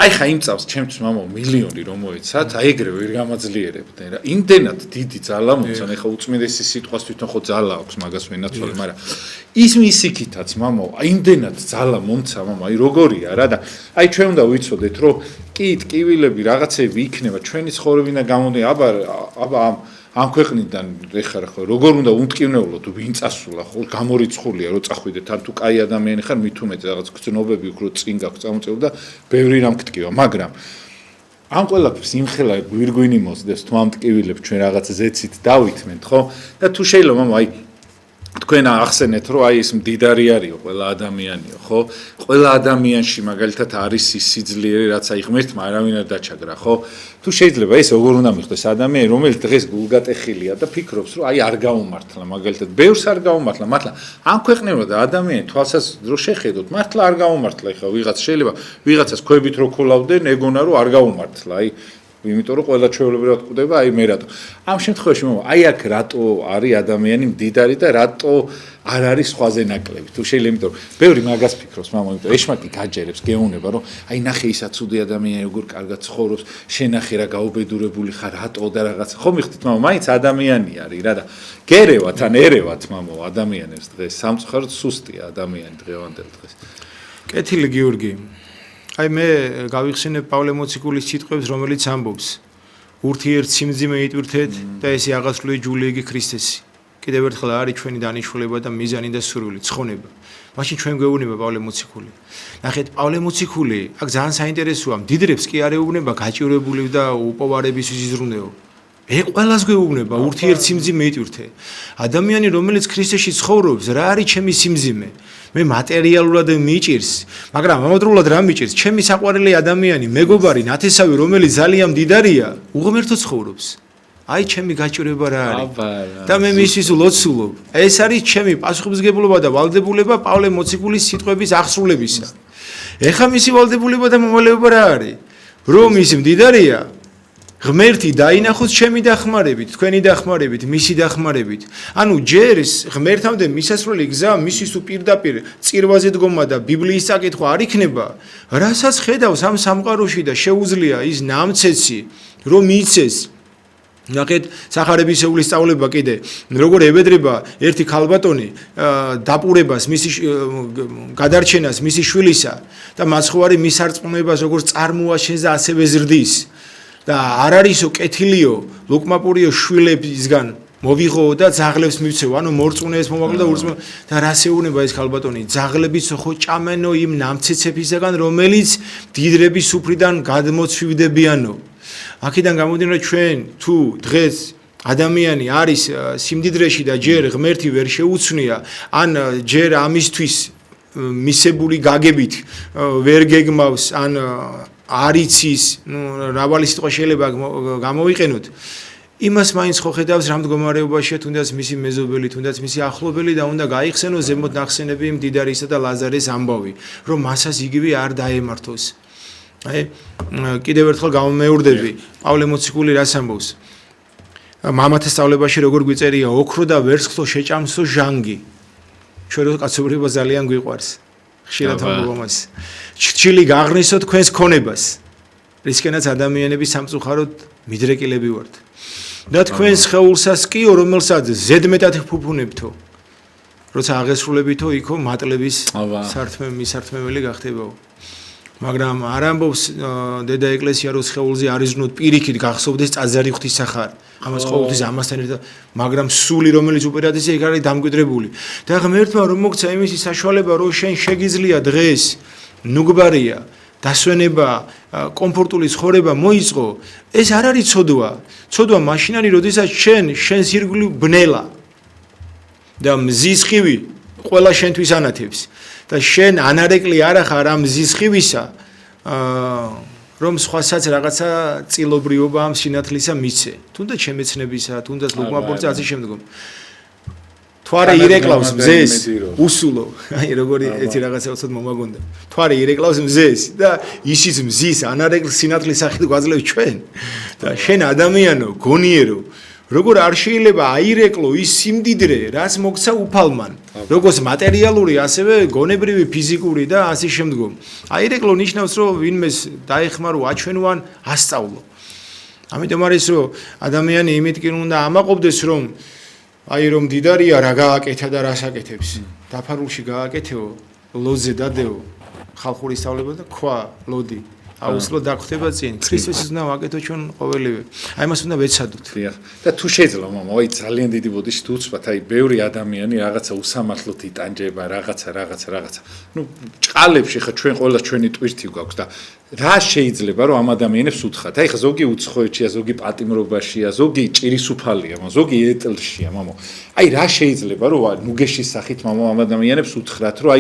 აი ხა იმ წავს ჩემთვის მამაო მილიონი რომ მოეცათ, აი ეგრე ვერ გამაძლიერებდნენ რა. იმდენად დიდი ძალა მომცან, ეხა უწმიდესი სიტყვას თვითონ ხო ძალა აქვს მაგას ვენაცვალე, მაგრამ ის მისიქითაც მამაო, აი იმდენად ძალა მომცა მამა, აი როგორია რა და აი ჩვენ უნდა ვიცოდეთ რომ კი ტკივილები რაღაცები იქნება ჩვენი ცხოვრებიდან გამოდი აბა ამ ქვეყნიდან ეხლა ხო როგორ უნდა უმტკივნეულოთ ვინ წასულა ხო გამორიცხულია რომ წახვიდეთ ან თუ კაი ადამიანი ხარ მით უმეტე რაღაც გრძნობები უფრო წინ გაქვს წამოწევ და ბევრი რამ გტკივა მაგრამ ამ ყველაფერს იმხელა გვირგვინი მოსდეს თუ ამ ტკივილებს ჩვენ რაღაც ზეცით დავითმენთ ხო და თუ შეიძლება მამა აი თქვენ ახსენეთ რომ აი ეს მდიდარი არისო ყველა ადამიანიო ხო ყველა ადამიანში მაგალითად არის ის სიძლიერე რაც აი ღმერთმა არავინ არ დაჩაგრა ხო თუ შეიძლება ეს როგორ უნდა მიხდეს ადამიანი რომელიც დღეს გულგატეხილია და ფიქრობს რომ აი არ გაუმართლა მაგალითად ბევრს არ გაუმართლა მართლა ამ ქვეყნებმა და ადამიანი თვალსას რო შეხედოთ მართლა არ გაუმართლა ეხლა ვიღაც შეიძლება ვიღაცას ქვებით რო ქოლავდნენ ეგონა რომ არ გაუმართლა აი იმიტომ რომ ყველა ჩვეულებრივად ყვდება აი მე რატო ამ შემთხვევაში აი აქ რატო არის ადამიანი მდიდარი და რატო არ არის სხვაზე ნაკლები თუ შეიძლება იმიტომ რომ ბევრი მაგას ფიქრობს მამო იმიტომ ეშმაკი გაჯერებს გეუბნება რომ აი ნახე ისა ცუდი ადამიანი როგორ კარგად ცხოვრობს შენახე რა გაუბედურებული ხარ რატო და რაღაც ხო მიხდით მამო მაინც ადამიანი არის რა და გერევათ ან ერევათ მამო ადამიანებს დღეს სამწუხაროდ სუსტია ადამიანი დღევანდელ დღეს კეთილი გიორგი აი მე გავიხსენებ პავლე მოციქულის სიტყვებს რომელიც ამბობს ურთიერთ სიმძიმე იტვირთეთ და ესე აღასრულეთ ჯულიეგი ქრისტესი კიდევ ერთხელ არის ჩვენი დანიშნულება და მიზანი და სურვილი ცხონება მაშინ ჩვენ გვეუბნება პავლე მოციქული ნახეთ პავლე მოციქული აქ ძალიან საინტერესოა მდიდრებს კი არ ეუბნება გაჭირებული და უპოვარების იზრუნეო ყველას გვეუბნება ურთიერთ სიმძიმე იტვირთე ადამიანი რომელიც ქრისტეში ცხოვრობს რა არის ჩემი სიმძიმე მე მატერიალურად მიჭირს მაგრამ ამავდროულად რა მიჭირს ჩემი საყვარელი ადამიანი მეგობარი ნათესავი რომელიც ძალიან მდიდარია უღმერთო ცხოვრობს აი ჩემი გაჭირება რა არის და მე მისთვის ლოცულობ ეს არის ჩემი პასუხისმგებლობა და ვალდებულება პავლე მოციქულის სიტყვების აღსრულებისა ეხა მისი ვალდებულება და მომალეობა რა არის რომ ის მდიდარია ღმერთი დაინახოს ჩემი დახმარებით, თქვენი დახმარებით, მისი დახმარებით. ანუ ჯერ ღმერთამდე მისასვლელი გზა მისთვის თუ პირდაპირ წირვაზე დგომა და ბიბლიის წაკითხვა არ იქნება, რასაც ხედავს ამ სამყაროში და შეუძლია ის ნამცეცი, რომ მიცეს. ნახეთ, სახარებისეული სწავლება კიდე, როგორ ევედრება ერთი ქალბატონი დაპურებას, მისი გადარჩენას მისი შვილისა და მაცხოვარი მის არწმუნებას როგორ წარმოაჩენს და ასევე ზრდის. და არ არისო კეთილიო ლუკმაპურიო შვილებისგან მოვიღო და ძაღლებს მივცეო ანუ მორწმუნეებს მომაკლო და ურწმუნო და რას ეუბნება ეს ქალბატონი ძაღლებიც ხო ჭამენო იმ ნამცეცებისგან რომელიც დიდრების სუფრიდან გადმოცვივდებიანო აქედან გამომდინარე ჩვენ თუ დღეს ადამიანი არის სიმდიდრეში და ჯერ ღმერთი ვერ შეუცნია ან ჯერ ამისთვის მისებული გაგებით ვერ გეგმავს ან არიცის, რავალი სიტყვა შეიძლება გამოვიყენოთ. იმას მაინც ხო ხედავს რა მდგომარეობაშია თუნდაც მისი მეზობელი, თუნდაც მისი ახლობელი და უნდა გაიხსენოს ზემოთ ნახსენები მდიდარისა და ლაზარეს ამბავი, რომ მასაც იგივე არ დაემართოს. აი, კიდევ ერთხელ გამომეორდები, პავლე მოციქული რას ამბობს? მამათა სწავლებაში როგორ გვიწერია, ოქრო და ვერცხლო შეჭამსო ჟანგი. ჩვენ რო კაცობრიობა ძალიან გვიყვარს. ხშირად ამბობ ამას. ჩრჩილი გაღრნისო თქვენს ქონებას. რისკენაც ადამიანები სამწუხაროდ მიდრეკილები ვართ. და თქვენს ხეულსას კიო რომელსაც ზედმეტად ფუფუნებთო. როცა აღესრულებითო იქო მატლების მისართმეველი გახდებაო. მაგრამ არ ამბობს დედა ეკლესია რომ ხეულზე არიზნოთ პირიქით გახსოვდეს წაზარი ღვთისახარ. ამას ყოველთვის ამასთან ერთად მაგრამ სული რომელიც უპირატესია იქ არის დამკვიდრებული. და ღმერთმა რომ მოგცა იმისი საშუალება რომ შენ შეგიძლია დღეს ნუგბარია დასვენება კომფორტული ცხოვრება მოიწყო ეს არ არის ცოდვა. ცოდვა მაშინ არის როდესაც შენს ირგვლივ ბნელა და მზის ხივი ყველა შენთვის ანათებს. და შენ ანარეკლი არ ახარ ამ მზის ხივისა რომ სხვასაც რაღაცა წილობრიობა ამ სინათლისა მიცე თუნდაც შემეცნებისა თუნდაც ლუკმაპურზე ასე შემდგომ თვარე ირეკლავს მზეს უსულო აი როგორი ეცი რაღაცა უცოდ მომაგონდა თვარე ირეკლავს მზეს და ისიც მზის ანარეკლ სინათლის სახით გვაძლევს ჩვენ და შენ ადამიანო გონიერო როგორ არ შეიძლება აირეკლო ის სიმდიდრე რაც მოგცა უფალმან როგორც მატერიალური ასევე გონებრივი ფიზიკური და ასე შემდგომ აირეკლო ნიშნავს რომ ვინმეს დაეხმარო აჩვენვან ასწავლო ამიტომ არის რომ ადამიანი იმით კი უნდა ამაყობდეს რომ აი რომ დიდარია რა გააკეთა და რას აკეთებს დაფარულში გააკეთეო ლოძე დადეო ხალხური სწავლება და ქვა ლოდი აუცილებლად დაგხვდება წინ. ქრისტესის უნდა ვაკეთო ჩვენ ყოველივე. აი მას უნდა ვეცადოთ. დიახ. და თუ შეიძლება მამა, აი ძალიან დიდი ბოდიში თუ ვცბათ, აი ბევრი ადამიანი რაღაცა უსამართლოდ იტანჯება, რაღაცა. ნუ ჭყალებში ხა ჩვენ ყველა ჩვენი ტვირთი გვაქვს და რა შეიძლება რომ ამ ადამიანებს უთხრათ? აი ხა ზოგი უცხოეთშია, ზოგი პატიმრობაშია, ზოგი ჭირისუფალია, ზოგი ეტლშია, მამო. აი რა შეიძლება რომ ნუგეშის სახით მამო ამ ადამიანებს უთხრათ, რომ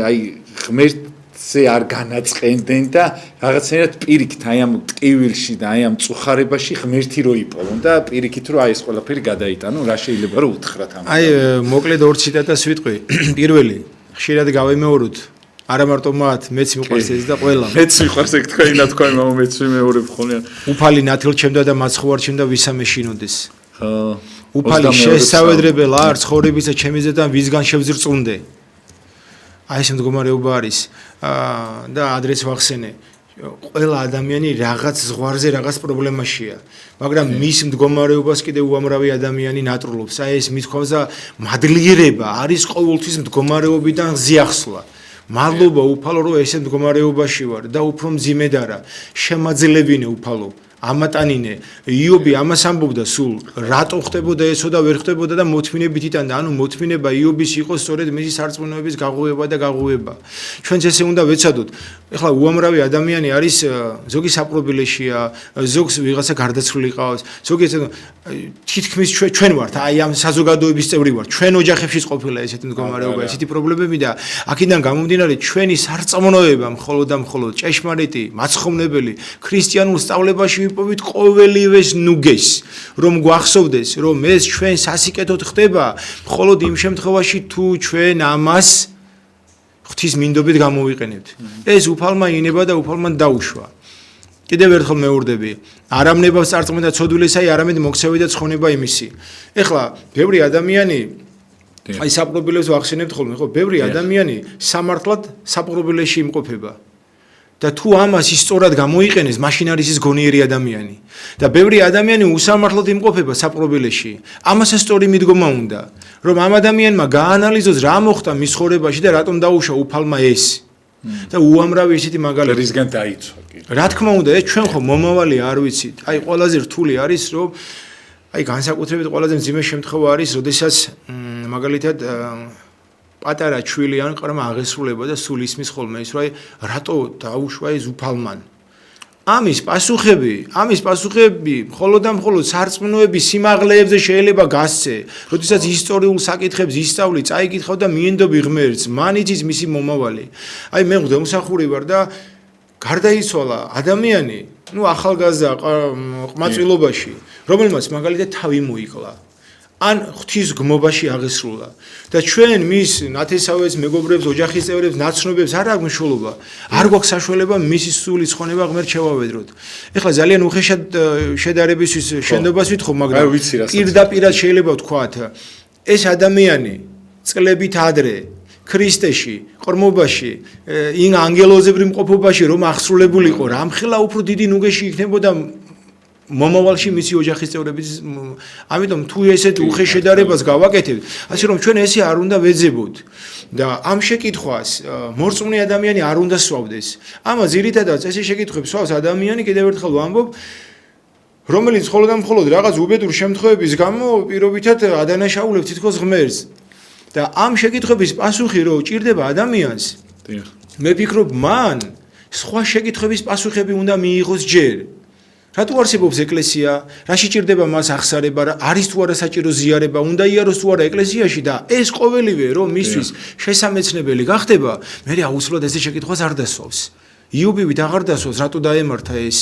აი ღმერთზე არ განაწყენდნენ და რაღაცნაირად პირიქით აი ამ ტკივილში და აი ამ წუხარებაში ღმერთი რო იპოვონ და პირიქით რომ აი ეს ყველაფერი გადაიტანო, რა შეიძლება რომ უთხრათ ამ. აი მოკლედ ორ ციტატას ვიტყვი. პირველი, ხშირად გავიმეოროთ არა მარტო მათ, მეც მიყვარს ეს და ყველამ. მეც მიყვარს ეგ თქვენი ნათქვამი, მამო, მეც ვიმეორებ ხოლმე. უფალი ნათელჩემდა და მაცხოვარჩემდა ვისამეშინოდეს. ხო. უფალი შესავედრებელ არ ცხოვრებისა ჩემიზედან ვისგან შევზრწუნდე. აი ეს მდგომარეობა არის და ადრეს ვახსენე. ყველა ადამიანი რაღაც ზღვარზე რაღაც პრობლემაშია, მაგრამ მის მდგომარეობას კიდე უამრავი ადამიანი ნატრულობს. აი ეს მithქვამს და მადლიერება არის ყოველთვის მდგომარეობიდან ზიახსლა. მადლობა უფალო რომ ესე მდგომარეობაში ვარ და უფრო მძიმედ არა შემაძლებინე უფალო ამატანინე იობი ამას ამბობდა სულ რატო ხდებოდა ესო და ვერ ხდებოდა და მოთმინებით იტანდა ანუ მოთმინება იობის იყო სწორედ მისი სარწმუნოების გაღვევა ჩვენც ესე უნდა ვეცადოთ ეხლა უამრავი ადამიანი არის ზოგი საპრობილეშია ზოგს ვიღაცა გარდაცვლილი ყავს ზოგი თითქმის ჩვენ ვართ აი ამ საზოგადოების წევრი ვართ ჩვენ ოჯახებშიც ყოფილა ესეთი მდგომარეობა ესეთი პრობლემები და აქედან გამომდინარე ჩვენი სარწმუნოება მხოლოდ ჭეშმარიტი მაცხოვრებელი ქრისტიანულ სწავლებაში ვიპოვით ყოველივეს ნუგეს რომ გვახსოვდეს რომ ეს ჩვენ სასიკეთოდ ხდება მხოლოდ იმ შემთხვევაში თუ ჩვენ ამას ღვთის მინდობით გამოვიყენებთ ეს უფალმა ინება და უფალმა დაუშვა კიდევ ერთხელ მეურდები არამნებავს წარწმუნდა ცოდვილესაი არამედ მოქცევი და ცხონება იმისი ეხლა ბევრი ადამიანი აი საპრობილეს ვახსენებთ ხოლმე ხო ბევრი ადამიანი სამართლად საპრობილეში იმყოფება და თუ ამას ისწორად გამოიყენეს მაშინ არის ის გონიერი ადამიანი და ბევრი ადამიანი უსამართლოდ იმყოფება საპრობილეში ამასაც სწორი მიდგომა უნდა რომ ამ ადამიანმა გაანალიზოს რა მოხდა მის ცხოვრებაში და რატომ დაუშვა უფალმა ეს და უამრავი ისეთი მაგალითი რისგან დაიცვა კი რა თქმა უნდა ეს ჩვენ ხო მომავალი არ ვიცით აი ყველაზე რთული არის რომ აი განსაკუთრებით ყველაზე მძიმე შემთხვევა არის როდესაც მაგალითად პატარა ჩვილი ან ყრმა აღესრულება და სულ ისმის ხოლმე ის რომ აი რატო დაუშვა ეს უფალმან ამის პასუხები მხოლოდ სარწმუნოების სიმაღლეებზე შეიძლება გასცე როდესაც ისტორიულ საკითხებს ისწავლი წაიკითხავ და მიენდობი ღმერთს მან იცის მისი მომავალი აი მე მღვდელმსახური ვარ და გარდაიცვალა ადამიანი ნუ ახალგაზრდა ყმაწვილობაში რომელმაც მაგალითად თავი მოიკლა ან ღვთის გმობაში აღესრულა და ჩვენ მის ნათესავებს მეგობრებს ოჯახის წევრებს ნაცნობებს არ აქვს მნიშვნელობა არ გვაქვს საშუალება მისი სული ცხონება ღმერთ შევავედროთ ეხლა ძალიან უხეშად შედარებისთვის შენდობას ვითხოვ მაგრამ პირდაპირად შეიძლება ვთქვათ ეს ადამიანი წლებით ადრე ქრისტეში ყრმობაში იმ ანგელოზებრივ მყოფობაში რომ აღსრულებულიყო რამხელა უფრო დიდი ნუგეში იქნებოდა მომავალში მისი ოჯახის წევრების ამიტომ თუ ესეთ უხეშ შედარებას გავაკეთებთ ასე რომ ჩვენ ესე არ უნდა ვეძებოთ და ამ შეკითხვას მორწმუნე ადამიანი არ უნდა სვავდეს ამას ძირითადად ესე შეკითხვებს სვავს ადამიანი კიდევ ერთხელ ვამბობ რომელიც მხოლოდ რაღაც უბედურ შემთხვევების გამო პირობითად ადანაშაულებს თითქოს ღმერთს და ამ შეკითხვების პასუხი რო ჭირდება ადამიანს მე ვფიქრობ მან სხვა შეკითხვების პასუხები უნდა მიიღოს ჯერ რატო არსებობს ეკლესია? რაში ჭირდება მას აღსარება? არის თუ არა საჭირო ზიარება? უნდა იაროს თუ არა ეკლესიაში და ეს ყოველივე რომ მისთვის შესამეცნებელი გახდება, მე აუცილებლად ესე შეკითხვას არ დასვავს. იობივით აღარ დასვავს, რატო დაემართა ეს?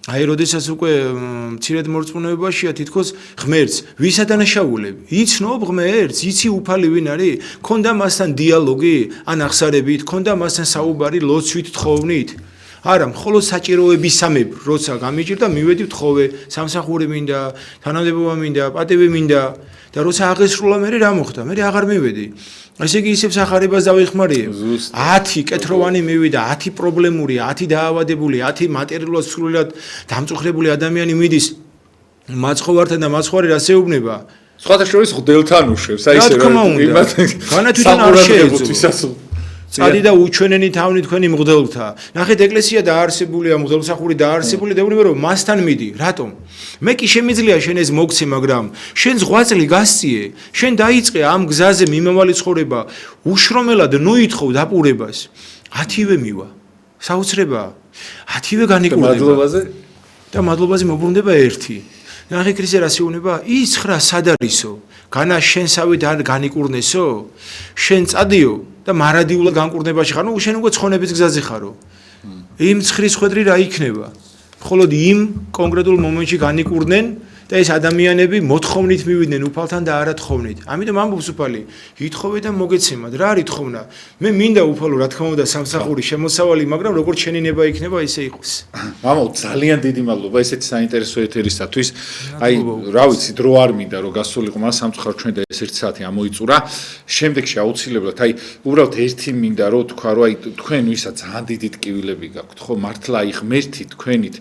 აი, როდესაც უკვე მცირედ მორწმუნეობაშია თითქოს ღმერთს, ვის ადანაშაულებ? იცნობ ღმერთს, იცი უფალი ვინ არის? ქონდა მასთან დიალოგი, ან აღსარებით, ქონდა მასთან საუბარი ლოცვით, თხოვნით? არა, მხოლოდ საჭიროებისამებრ, როცა გამიჭირდა, მივედი ვთხოვე, სამსახური მინდა, თანამდებობა მინდა, პატივი მინდა და როცა აღესრულა მე რა მოხდა? მე აღარ მივედი. ესე იგი ისევ სახარებას დავიხმარიებ. 10 კეთროვანი მივიდა, 10 პრობლემური, 10 დაავადებული, 10 მატერიალურად სრულად დამწუხრებული ადამიანი მიდის. მაცხოვართან და მაცხვარი რა შეუბნება? სხვათა შორის ღდელთან უშვებს, აი ესე რა თქმა უნდა. განათვითონ არ შეეძლო. წადი და უჩვენენი თავნი თქვენი მღვდელთა. ნახეთ ეკლესია დაარსებულია, მღვდელმსახური დაარსებული და უნებრო მასთან მიდი. რატომ? მე კი შემიძლია შენ ეს მოგცე, მაგრამ შენ ზღვაწლი გასწიე, შენ დაიწყე ამ გზაზე მიმავალი ცხოვრება, უშრომელად ნუითხოვ დაპურებას. 10-ვე მივა. საოცრებაა. 10-ვე განიკურნება. და მადლობაზე მოbrunდება 1. ნახე ქრისტე რა შეუნება? ის 9 სად არისო? განა შენსავით არ განიკურნესო? შენ წადიო და მარადიულად განკურნებაში ხარ, ნუ შენ უკვე ცხონების გზაზე ხარო. იმ 9 ხვედრი რა იქნება? მხოლოდ იმ კონკრეტულ მომენტში განიკურნენ და ეს ადამიანები მოთხოვნით მივიდნენ უფალთან და არა თხოვნით. ამიტომ ამბობს უფალი, ითხოვე და მოგეცემათ. რა არის თხოვნა? მე მინდა უფალო, რა თქმა უნდა, სამსახური შემოსავალი, მაგრამ როგორც შენი ნება იქნება, ისე იყოს. მამაო, ძალიან დიდი მადლობა ესეთი საინტერესო ეთერისათვის. აი, რა ვიცი, დრო არ მინდა რომ გასულიყო, მაგრამ სამწუხაროდ ჩვენ და ეს 1 საათი ამოიწურა. შემდეგში აუცილებლად, აი, უბრალოდ ერთი მინდა რომ თქვა, რომ აი, თქვენ ვისაც ძალიან დიდი ტკივილები გაქვთ, ხო, მართლა აი ღმერთი თქვენით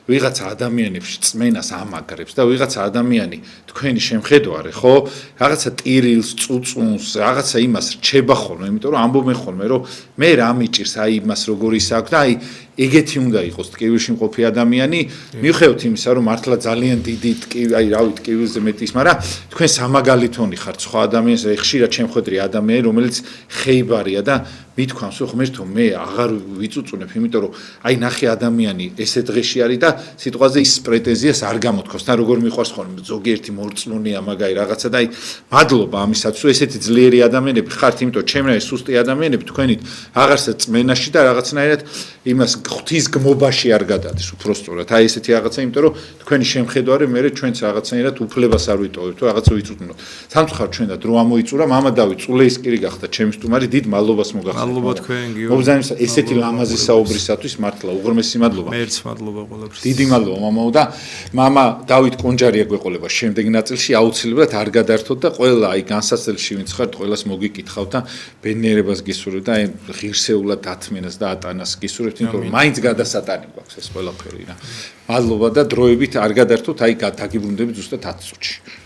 ვიღაცა ადამიანებში წმენას ამაგრებს და ვიღაცა ადამიანი თქვენი შემხედვარე, ხო? რაღაცა ტირილს, წუწუნს, რაღაცა იმას რჩება ხოლმე, იმიტომ რომ ამბობენ ხოლმე, რომ მე რა მიჭირს აი იმას როგორი ის აქვს და აი ეგეთი უნდა იყოს ტკივილში მყოფი ადამიანი, მიუხედავად იმისა, რომ მართლა ძალიან დიდი ტკივილი, აი რავი, ტკივილზე მეტი ის, მაგრამ თქვენ სამაგალითონი ხართ სხვა ადამიანს, ხშირად შემხედრი ადამიანი, რომელიც ხეიბარია და მithქვამს, რომ ღმერთო, მე აღარ ვიწუწუნებ, იმიტომ რომ აი ნახე ადამიანი ესე დღეში არის და სიტყვაზე ის პრეტენზიას არ გამოთქვას, და როგორ მიყვარს ხოლმე ზოგიერთი მორწმუნეა მაგარი რაღაცა და აი მადლობა ამისაც, რომ ესეთი ძლიერი ადამიანები ხართ, იმიტომ რომ ჩემი სუსტი ადამიანები თქვენით აღარსა წმენაში და რაღაცნაირად იმას ღვთის გმობაში არ გადადის უпростоრად. აი ესეთი რაღაცა, იმიტომ რომ თქვენი შემხედვარე მე ჩვენც რაღაცნაირად უფლებას არ ვიტოვებთ, რომ რაღაცა ვიწუწუნოთ. სამწუხაროდ ჩვენ და დრო ამოიწურა, მამა დავით წულეისკირი გახდა ჩემი სტუმარი, დიდ მადლობას მოგახსენე. მადლობა თქვენ, გიორგი. მოგზაინებს ესეთი ლამაზი საუბრისათვის მართლა უღრმესი მადლობა. მეც მადლობა ყველაფრის. დიდი მადლობა მამაო და მამა დავით კონჯარია გვეყოლება შემდეგ ნაწილში აუცილებლად არ გადართოთ და ყველა აი განსაცდელში ვინც ხართ ყველას მოგიკითხავთ და ბედნიერებას გისურვებთ და აი ღირსეულად დათმენას და ატანას გისურვებთ, იმიტომ რომ მაინც გადასატანი გვაქვს ეს ყველაფერი რა. მადლობა და დროებით არ გადართოთ, აი დაგიბრუნდებით ზუსტად 10 წუთში.